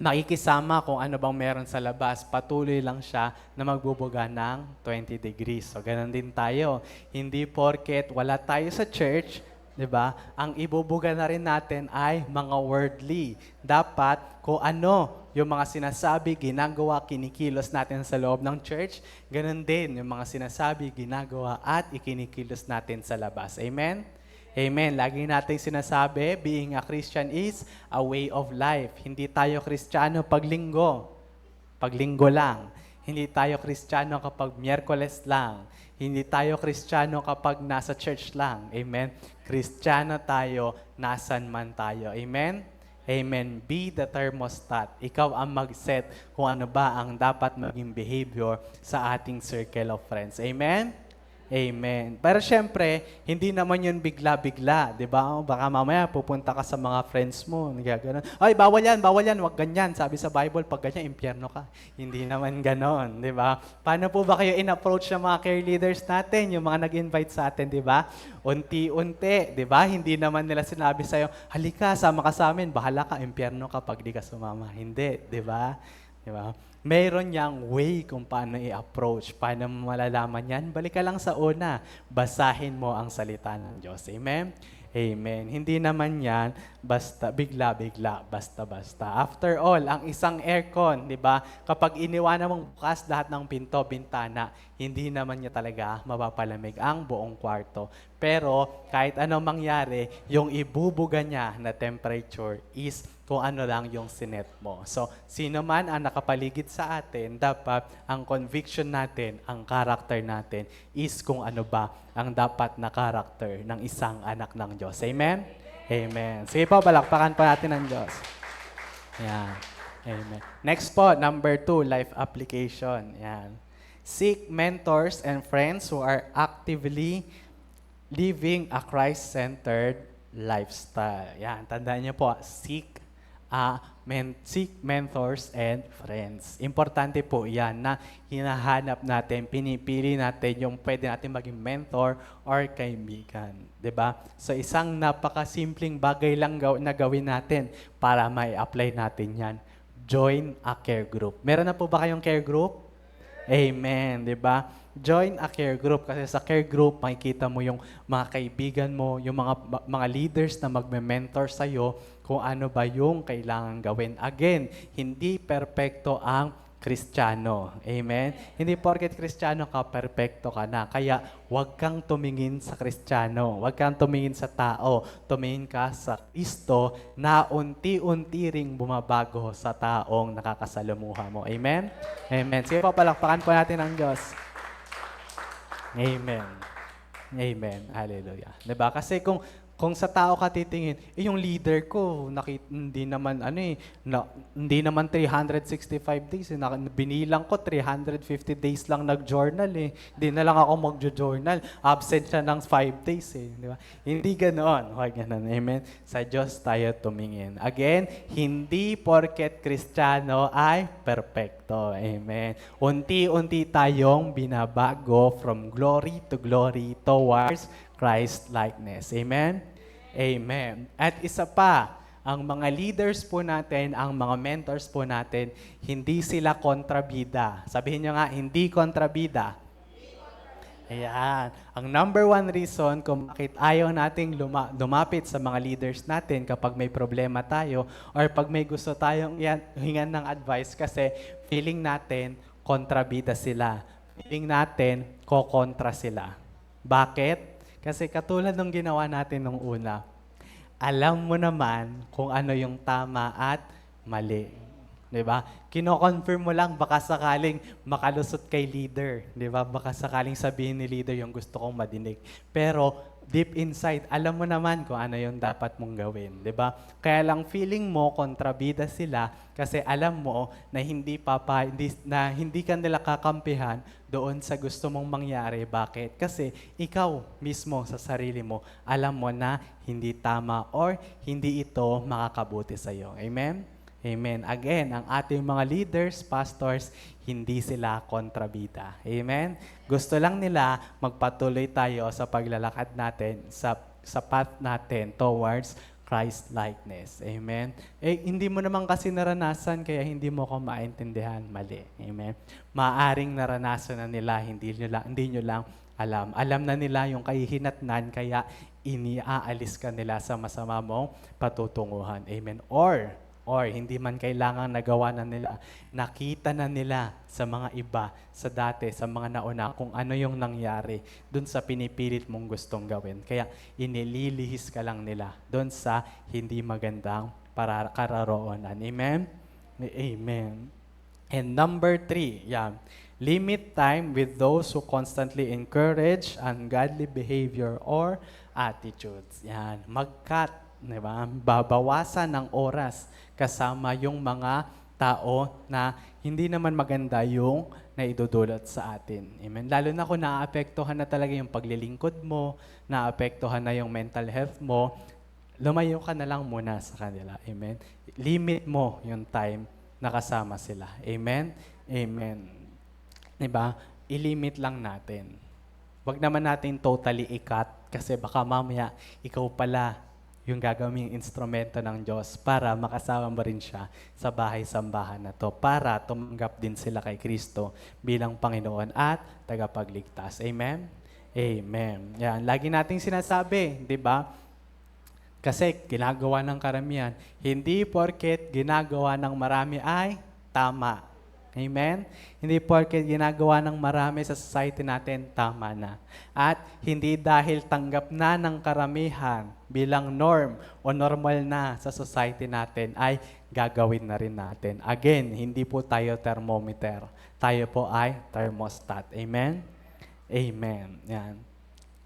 nakikisama kung ano bang meron sa labas. Patuloy lang siya na magbubuga ng 20 degrees. So, ganun din tayo. Hindi porket wala tayo sa church, di ba? Ang ibubuga na rin natin ay mga worldly. Dapat kung ano yung mga sinasabi, ginagawa, kinikilos natin sa loob ng church, ganun din yung mga sinasabi, ginagawa at ikinikilos natin sa labas. Amen? Amen. Lagi nating sinasabi, being a Christian is a way of life. Hindi tayo Kristiyano pag linggo. Pag linggo lang. Hindi tayo Kristiyano kapag Miyerkules lang. Hindi tayo Kristiyano kapag nasa church lang. Amen? Kristiyano tayo, nasan man tayo. Amen? Amen. Be the thermostat. Ikaw ang mag-set kung ano ba ang dapat maging behavior sa ating circle of friends. Amen? Amen. Pero syempre, hindi naman yun bigla-bigla, di ba? Baka mamaya pupunta ka sa mga friends mo, nagaganon. Ay, bawal yan, wag ganyan. Sabi sa Bible, pag ganyan, impyerno ka. Hindi naman ganon, di ba? Paano po ba kayo in-approach ng mga care leaders natin, yung mga nag-invite sa atin, di ba? Unti-unti, di ba? Hindi naman nila sinabi sa'yo, halika, sama ka sa amin, bahala ka, impyerno ka pag di ka sumama. Hindi, di ba? Di ba? Mayroon niyang way kung paano i-approach. Paano mo malalaman yan? Balik ka lang sa una. Basahin mo ang salita ng Diyos. Amen? Amen. Hindi naman yan basta bigla-bigla, basta-basta. After all, ang isang aircon, di ba? Kapag iniwanan mong bukas lahat ng pinto, bintana, hindi naman niya talaga mapapalamig ang buong kwarto. Pero kahit anong mangyari, yung ibubuga niya na temperature is kung ano lang yung sinet mo. So, sino man ang nakapaligid sa atin, dapat ang conviction natin, ang character natin, is kung ano ba ang dapat na character ng isang anak ng Diyos. Amen? Amen. Sige po, palakpakan pa natin ng Diyos. Yan. Amen. Next po, number 2, life application. Yan. Seek mentors and friends who are actively living a Christ-centered lifestyle. Yan, tandaan niyo po, seek mentors and friends. Importante po yan na hinahanap natin, pinipili natin yung pwede natin maging mentor or kaibigan. 'Di ba? So isang napakasimpleng bagay lang na gawin natin para mai-apply natin yan. Join a care group. Meron na po ba kayong care group? Amen, 'di ba? Join a care group kasi sa care group makikita mo yung mga kaibigan mo, yung mga leaders na magme-mentor sa iyo kung ano ba yung kailangan gawin. Again, hindi perpekto ang Kristiyano. Amen? Hindi porket Kristiyano ka, perpekto ka na. Kaya huwag kang tumingin sa Kristiyano. Huwag kang tumingin sa tao. Tumingin ka sa Kristo na unti-unti ring bumabago sa taong nakakasalamuha mo. Amen? Amen. Sige po, palakpakan po natin ang Diyos. Amen. Amen. Hallelujah. Diba? Kasi kung sa tao ka titingin, yung leader ko, hindi naman hindi naman 365 days. Binilang ko 350 days lang nag-journal eh. Hindi na lang ako mag-journal. Absent siya ng 5 days eh. Di ba? Hindi ganoon. Huwag ganoon. Amen. Sa Diyos tayo tumingin. Again, hindi porket Kristiyano ay perpekto. Amen. Unti-unti tayong binabago from glory to glory towards Christ-likeness. Amen? Amen. At isa pa, ang mga leaders po natin, ang mga mentors po natin, hindi sila kontrabida. Sabihin nyo nga, hindi kontrabida. Ayan. Ang number one reason kung bakit ayaw nating lumapit sa mga leaders natin kapag may problema tayo or pag may gusto tayong hingan ng advice kasi feeling natin kontrabida sila. Feeling natin kokontra sila. Bakit? Kasi katulad ng ginawa natin nung una, alam mo naman kung ano yung tama at mali. Diba? Kino-confirm mo lang, baka sakaling makalusot kay leader. Diba? Baka sakaling sabihin ni leader yung gusto kong madinig. Pero deep inside, alam mo naman kung ano yung dapat mong gawin. Diba? Kaya lang feeling mo, kontrabida sila kasi alam mo na hindi ka nila kakampihan doon sa gusto mong mangyari. Bakit? Kasi ikaw mismo sa sarili mo, alam mo na hindi tama or hindi ito makakabuti sa iyo. Amen? Amen. Again, ang ating mga leaders, pastors, hindi sila kontrabida. Amen? Gusto lang nila magpatuloy tayo sa paglalakad natin, sa path natin towards Christ-likeness. Amen? Hindi mo naman kasi naranasan, kaya hindi mo ko maintindihan. Mali. Amen? Maaring naranasan na nila, hindi nyo lang alam. Alam na nila yung kahihinatnan, kaya iniaalis ka nila sa masama mong patutunguhan. Amen? Or hindi man kailangan nagawa na nila, nakita na nila sa mga iba, sa dati, sa mga nauna, kung ano yung nangyari dun sa pinipilit mong gustong gawin. Kaya inililihis ka lang nila dun sa hindi magandang kararoonan. Amen? Amen. And number 3, limit time with those who constantly encourage ungodly behavior or attitudes. Yan, mag-cut, diba? Babawasan ng oras kasama yung mga tao na hindi naman maganda yung naidudulot sa atin. Amen. Lalo na kung naapektuhan na talaga yung paglilingkod mo, naapektuhan na yung mental health mo, lumayo ka na lang muna sa kanila. Amen. Limit mo yung time na kasama sila. Amen. Amen. Diba? I-limit lang natin. Wag naman natin totally i-cut kasi baka mamaya ikaw pala yung gagawing instrumento ng Diyos para makasama mo rin siya sa bahay-sambahan na to para tumanggap din sila kay Kristo bilang Panginoon at tagapagligtas. Amen? Amen. Yan. Lagi nating sinasabi, di ba? Kasi ginagawa ng karamihan, hindi porket ginagawa ng marami ay tama. Amen? Hindi porket ginagawa ng marami sa society natin, tama na. At hindi dahil tanggap na ng karamihan bilang norm o normal na sa society natin ay gagawin na rin natin. Again, hindi po tayo thermometer. Tayo po ay thermostat. Amen? Amen. Yan.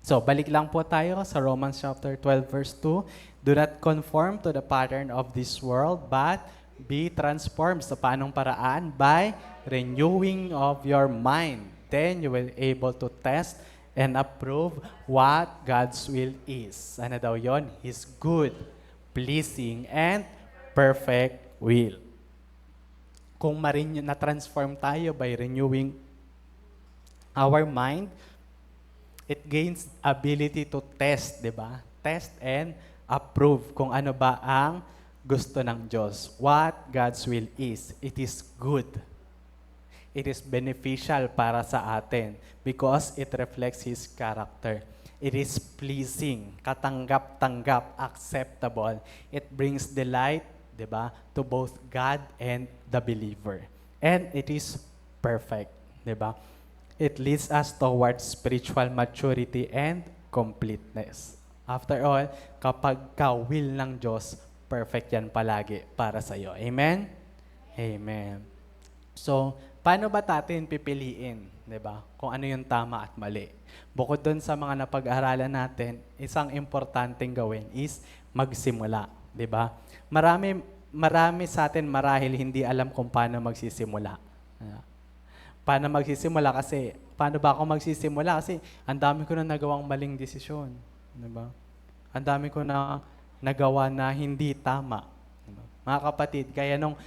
So, balik lang po tayo sa Romans chapter 12 verse 2. Do not conform to the pattern of this world, but be transformed sa paanong paraan? By renewing of your mind. Then you will able to test and approve what God's will is. Ano daw yon? His good, pleasing, and perfect will. Kung na-transform tayo by renewing our mind, it gains ability to test, di ba? Test and approve kung ano ba ang gusto ng Diyos. What God's will is. It is good. It is beneficial para sa atin because it reflects His character. It is pleasing, katanggap-tanggap, acceptable. It brings delight, di ba, to both God and the believer. And it is perfect, di ba? It leads us towards spiritual maturity and completeness. After all, kapag ka-will ng Diyos, perfect yan palagi para sa iyo. Amen? Amen. So, paano ba natin pipiliin, 'di ba? Kung ano yung tama at mali. Bukod doon sa mga napag-aralan natin, isang importanteng gawin is magsimula, 'di ba? Marami sa atin marahil hindi alam kung paano magsisimula. Paano magsisimula kasi paano ba ako magsisimula kasi ang dami ko na nagawang maling desisyon, 'di ba? Ang dami ko na nagawa na hindi tama. Mga kapatid, kaya nung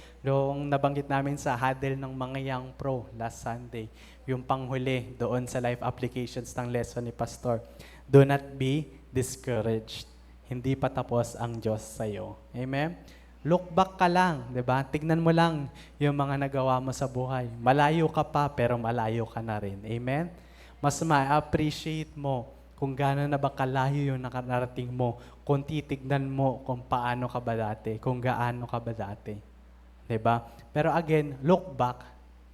nabanggit namin sa huddle ng mga Young Pro last Sunday, yung panghuli doon sa life applications ng lesson ni Pastor, do not be discouraged. Hindi pa tapos ang Diyos sa iyo. Amen? Look back ka lang, di ba? Tignan mo lang yung mga nagawa mo sa buhay. Malayo ka pa, pero malayo ka na rin. Amen? Mas ma-appreciate mo kung gaano na ba kalayo yung nakarating mo, kung titignan mo kung paano ka ba dati, kung gaano ka ba dati. Diba? Pero again, look back,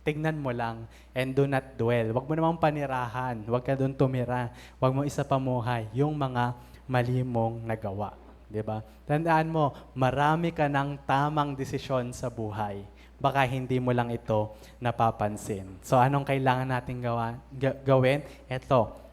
tignan mo lang, and do not dwell. Huwag mo namang panirahan, huwag ka doon tumira, huwag mo isa pamuhay yung mga mali mong nagawa. Diba? Tandaan mo, marami ka ng tamang desisyon sa buhay. Baka hindi mo lang ito napapansin. So anong kailangan natin gawin? Ito,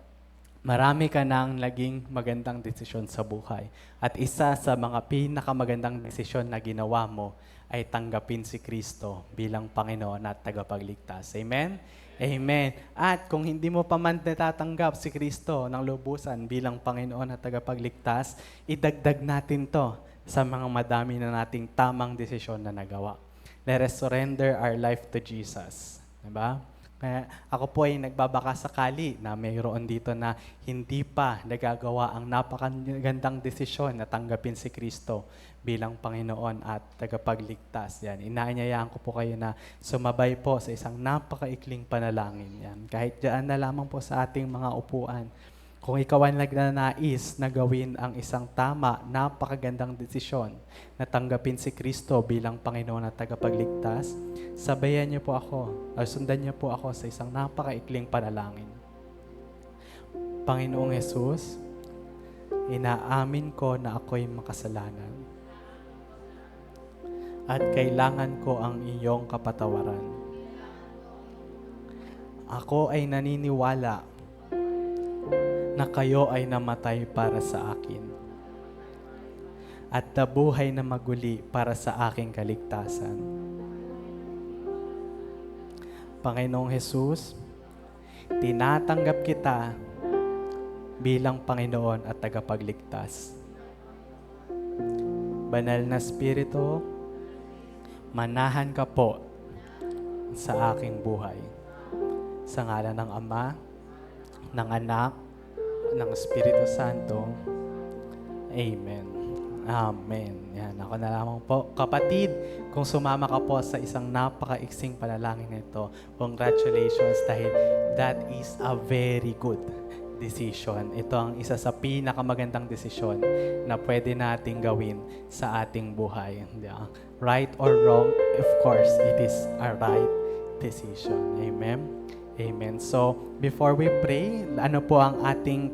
marami ka nang naging magandang desisyon sa buhay. At isa sa mga pinakamagandang desisyon na ginawa mo ay tanggapin si Kristo bilang Panginoon at tagapagligtas. Amen? Amen. At kung hindi mo pa man natatanggap si Kristo ng lubusan bilang Panginoon at tagapagligtas, idagdag natin to sa mga madami na nating tamang desisyon na nagawa. Let us surrender our life to Jesus. Diba? Kaya ako po ay nagbabaka sakali na mayroon dito na hindi pa nagagawa ang napakagandang desisyon na tanggapin si Kristo bilang Panginoon at tagapagligtas. Yan. Inaanyayaan ko po kayo na sumabay po sa isang napakaikling panalangin. Yan. Kahit diyan na lamang po sa ating mga upuan. Kung ikaw ay nagnanais na gawin ang isang tama, napakagandang desisyon na tanggapin si Kristo bilang Panginoon at tagapagligtas, sabayan niyo po ako, o sundan niyo po ako sa isang napakaikling panalangin. Panginoong Hesus, inaamin ko na ako'y makasalanan at kailangan ko ang iyong kapatawaran. Ako ay naniniwala na kayo ay namatay para sa akin at nabuhay na maguli para sa aking kaligtasan. Panginoong Hesus, tinatanggap kita bilang Panginoon at tagapagligtas. Banal na Espiritu, manahan ka po sa aking buhay. Sa ngalan ng Ama, ng Anak, ng Espiritu Santo. Amen. Amen. Yan. Ako na lamang po. Kapatid, kung sumama ka po sa isang napakaiksing panalangin nito, congratulations dahil that is a very good decision. Ito ang isa sa pinakamagandang desisyon na pwede nating gawin sa ating buhay. Right or wrong, of course, it is a right decision. Amen? Amen. So, before we pray, ano po ang ating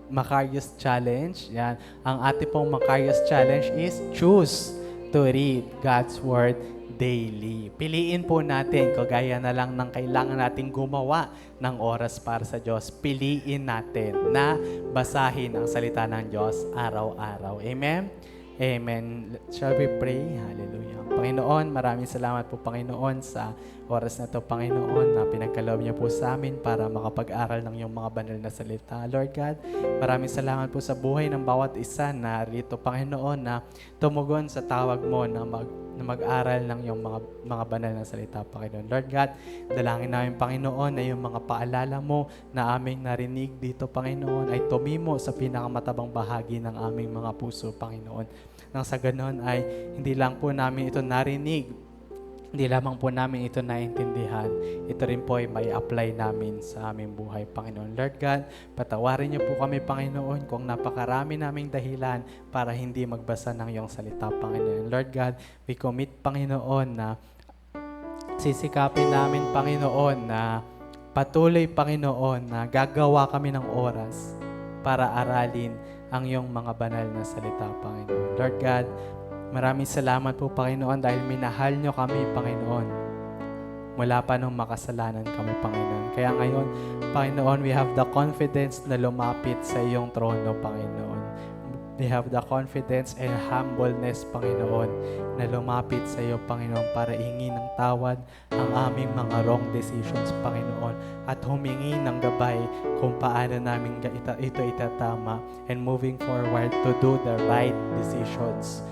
Macarius Challenge? Yan. Ang ating pong Macarius Challenge is choose to read God's Word daily. Piliin po natin, kagaya na lang ng kailangan nating gumawa ng oras para sa Diyos. Piliin natin na basahin ang salita ng Diyos araw-araw. Amen? Amen. Shall we pray? Hallelujah. Panginoon, maraming salamat po, Panginoon, sa oras na ito, Panginoon, na pinagkaloob niyo po sa amin para makapag-aral ng iyong mga banal na salita. Lord God, maraming salamat po sa buhay ng bawat isa na rito, Panginoon, na tumugon sa tawag mo na mag-aral ng iyong mga banal na salita, Panginoon. Lord God, dalangin namin, Panginoon, na yung mga paalala mo na aming narinig dito, Panginoon, ay tumimo sa pinakamatabang bahagi ng aming mga puso, Panginoon. Nang sa ganon ay hindi lang po namin ito narinig, hindi lamang po namin ito naintindihan, ito rin po ay may apply namin sa aming buhay, Panginoon. Lord God, patawarin niyo po kami, Panginoon, kung napakarami naming dahilan para hindi magbasa ng iyong salita, Panginoon. Lord God, we commit, Panginoon, na sisikapin namin, Panginoon, na patuloy, Panginoon, na gagawa kami ng oras para aralin ang iyong mga banal na salita, Panginoon. Lord God, maraming salamat po, Panginoon, dahil minahal niyo kami, Panginoon, mula pa nung makasalanan kami, Panginoon. Kaya ngayon, Panginoon, we have the confidence na lumapit sa iyong trono, Panginoon. We have the confidence and humbleness, Panginoon, na lumapit sa iyo, Panginoon, para hingi ng tawad ang aming mga wrong decisions, Panginoon, at humingi ng gabay kung paano namin ito itatama and moving forward to do the right decisions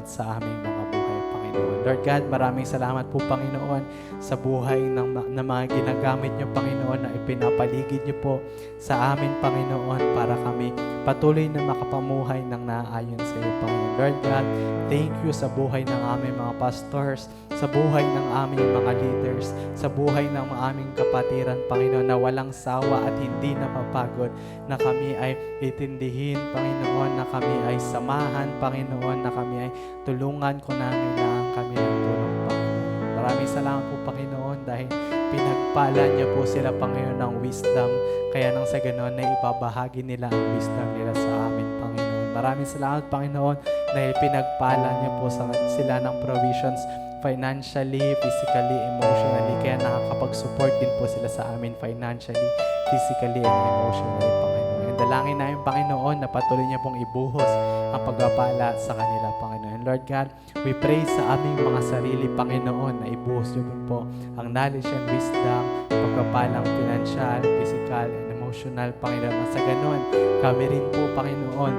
sa aming mga buhay, Panginoon. Lord God, maraming salamat po, Panginoon, sa buhay ng mga ginagamit niyo, Panginoon, na ipinapaligid niyo po sa amin, Panginoon, para kami patuloy na makapamuhay ng naaayon sa iyo, Panginoon. Lord God, thank you sa buhay ng aming mga pastors, sa buhay ng aming mga leaders, sa buhay ng aming kapatiran, Panginoon, na walang sawa at hindi napapagod, na kami ay itindihin, Panginoon, na kami ay samahan, Panginoon, na kami ay tulungan kung nangailangan kami ng tulong, Panginoon. Maraming salamat po, Panginoon, dahil pinagpala niyo po sila, Panginoon, ng wisdom. Kaya nang sa ganoon na ibabahagi nila ang wisdom nila sa amin, Panginoon. Maraming salamat, Panginoon, dahil pinagpala niyo po sila ng provisions financially, physically, emotionally. Kaya nakakapag-support din po sila sa amin financially, physically, and emotionally, Panginoon. And dalangin namin, Panginoon, na patuloy niyo pong ibuhos ang pagpapala sa kanila, Panginoon. Lord God, we pray sa aming mga sarili, Panginoon, na ibuhos niyo po ang knowledge and wisdom, pagpapalang financial, physical, and emotional, Panginoon. At sa ganon, kami rin po, Panginoon,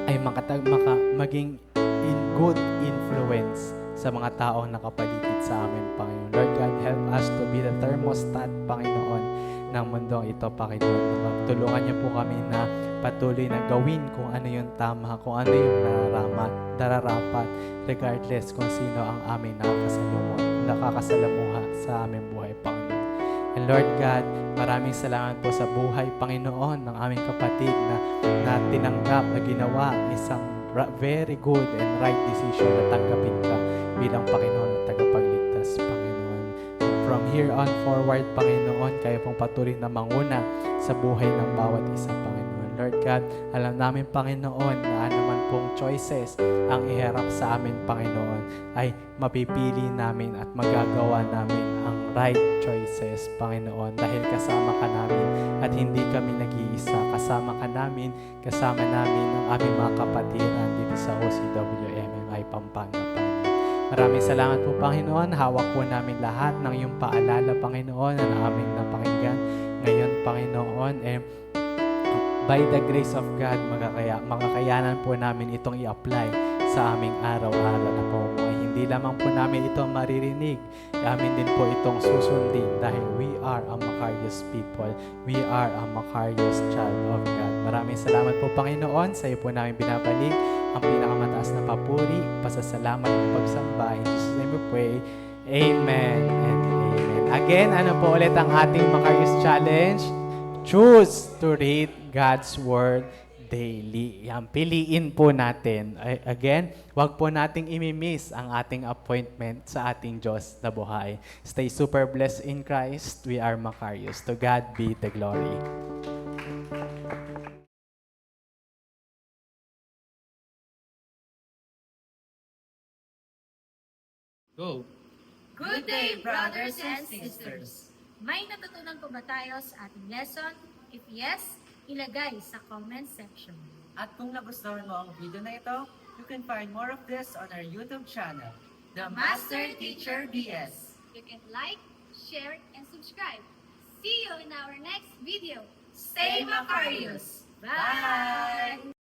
ay maging in good influence sa mga taong nakapaligid sa amin, Panginoon. Lord God, help us to be the thermostat, Panginoon, ng mundong ito, Panginoon. Tulungan niyo po kami na patuloy na gawin kung ano yung tama, kung ano yung nararapat, regardless kung sino ang aming nakakasalamuha sa aming buhay, Panginoon. And Lord God, maraming salamat po sa buhay, Panginoon, ng aming kapatid na tinanggap, na ginawa isang very good and right decision na tanggapin ka bilang Panginoon at tagapagligtas, Panginoon. From here on forward, Panginoon, kayo pong patuloy na manguna sa buhay ng bawat isa, Panginoon. Lord God, alam namin, Panginoon, na anuman pong choices ang iharap sa amin, Panginoon, ay mapipili namin at magagawa namin ang right choices, Panginoon, dahil kasama ka namin at hindi kami nag-iisa. Kasama ka namin, kasama namin ang aming mga kapatiran dito sa OCWMMI Pampanga, Panginoon. Maraming salamat po, Panginoon. Hawak po namin lahat ng iyong paalala, Panginoon, na aming napakinggan ngayon, Panginoon. By the grace of God, makakayanan po namin itong i-apply sa aming araw-araw na pamumuhay. Hindi lamang po namin ito maririnig, amin din po itong susundin dahil we are a Macarius people. We are a Macarius child of God. Maraming salamat po, Panginoon. Sa iyo po namin binabalik ang pinakamataas na papuri, pasasalamat at pagsamba. In Jesus' name we pray. Amen and amen. Again, ano po ulit ang ating Macarius Challenge? Choose to read God's Word daily. Yan, piliin po natin. Again, wag po nating imimiss ang ating appointment sa ating Diyos na buhay. Stay super blessed in Christ. We are Macarius. To God be the glory. Go! Good day, brothers and sisters! May natutunan po ba tayo sa ating lesson? If yes, ilagay sa comment section. At kung nagustuhan mo ang video na ito, you can find more of this on our YouTube channel, The Master Teacher BS. You can like, share, and subscribe. See you in our next video. Stay Macarius! Bye!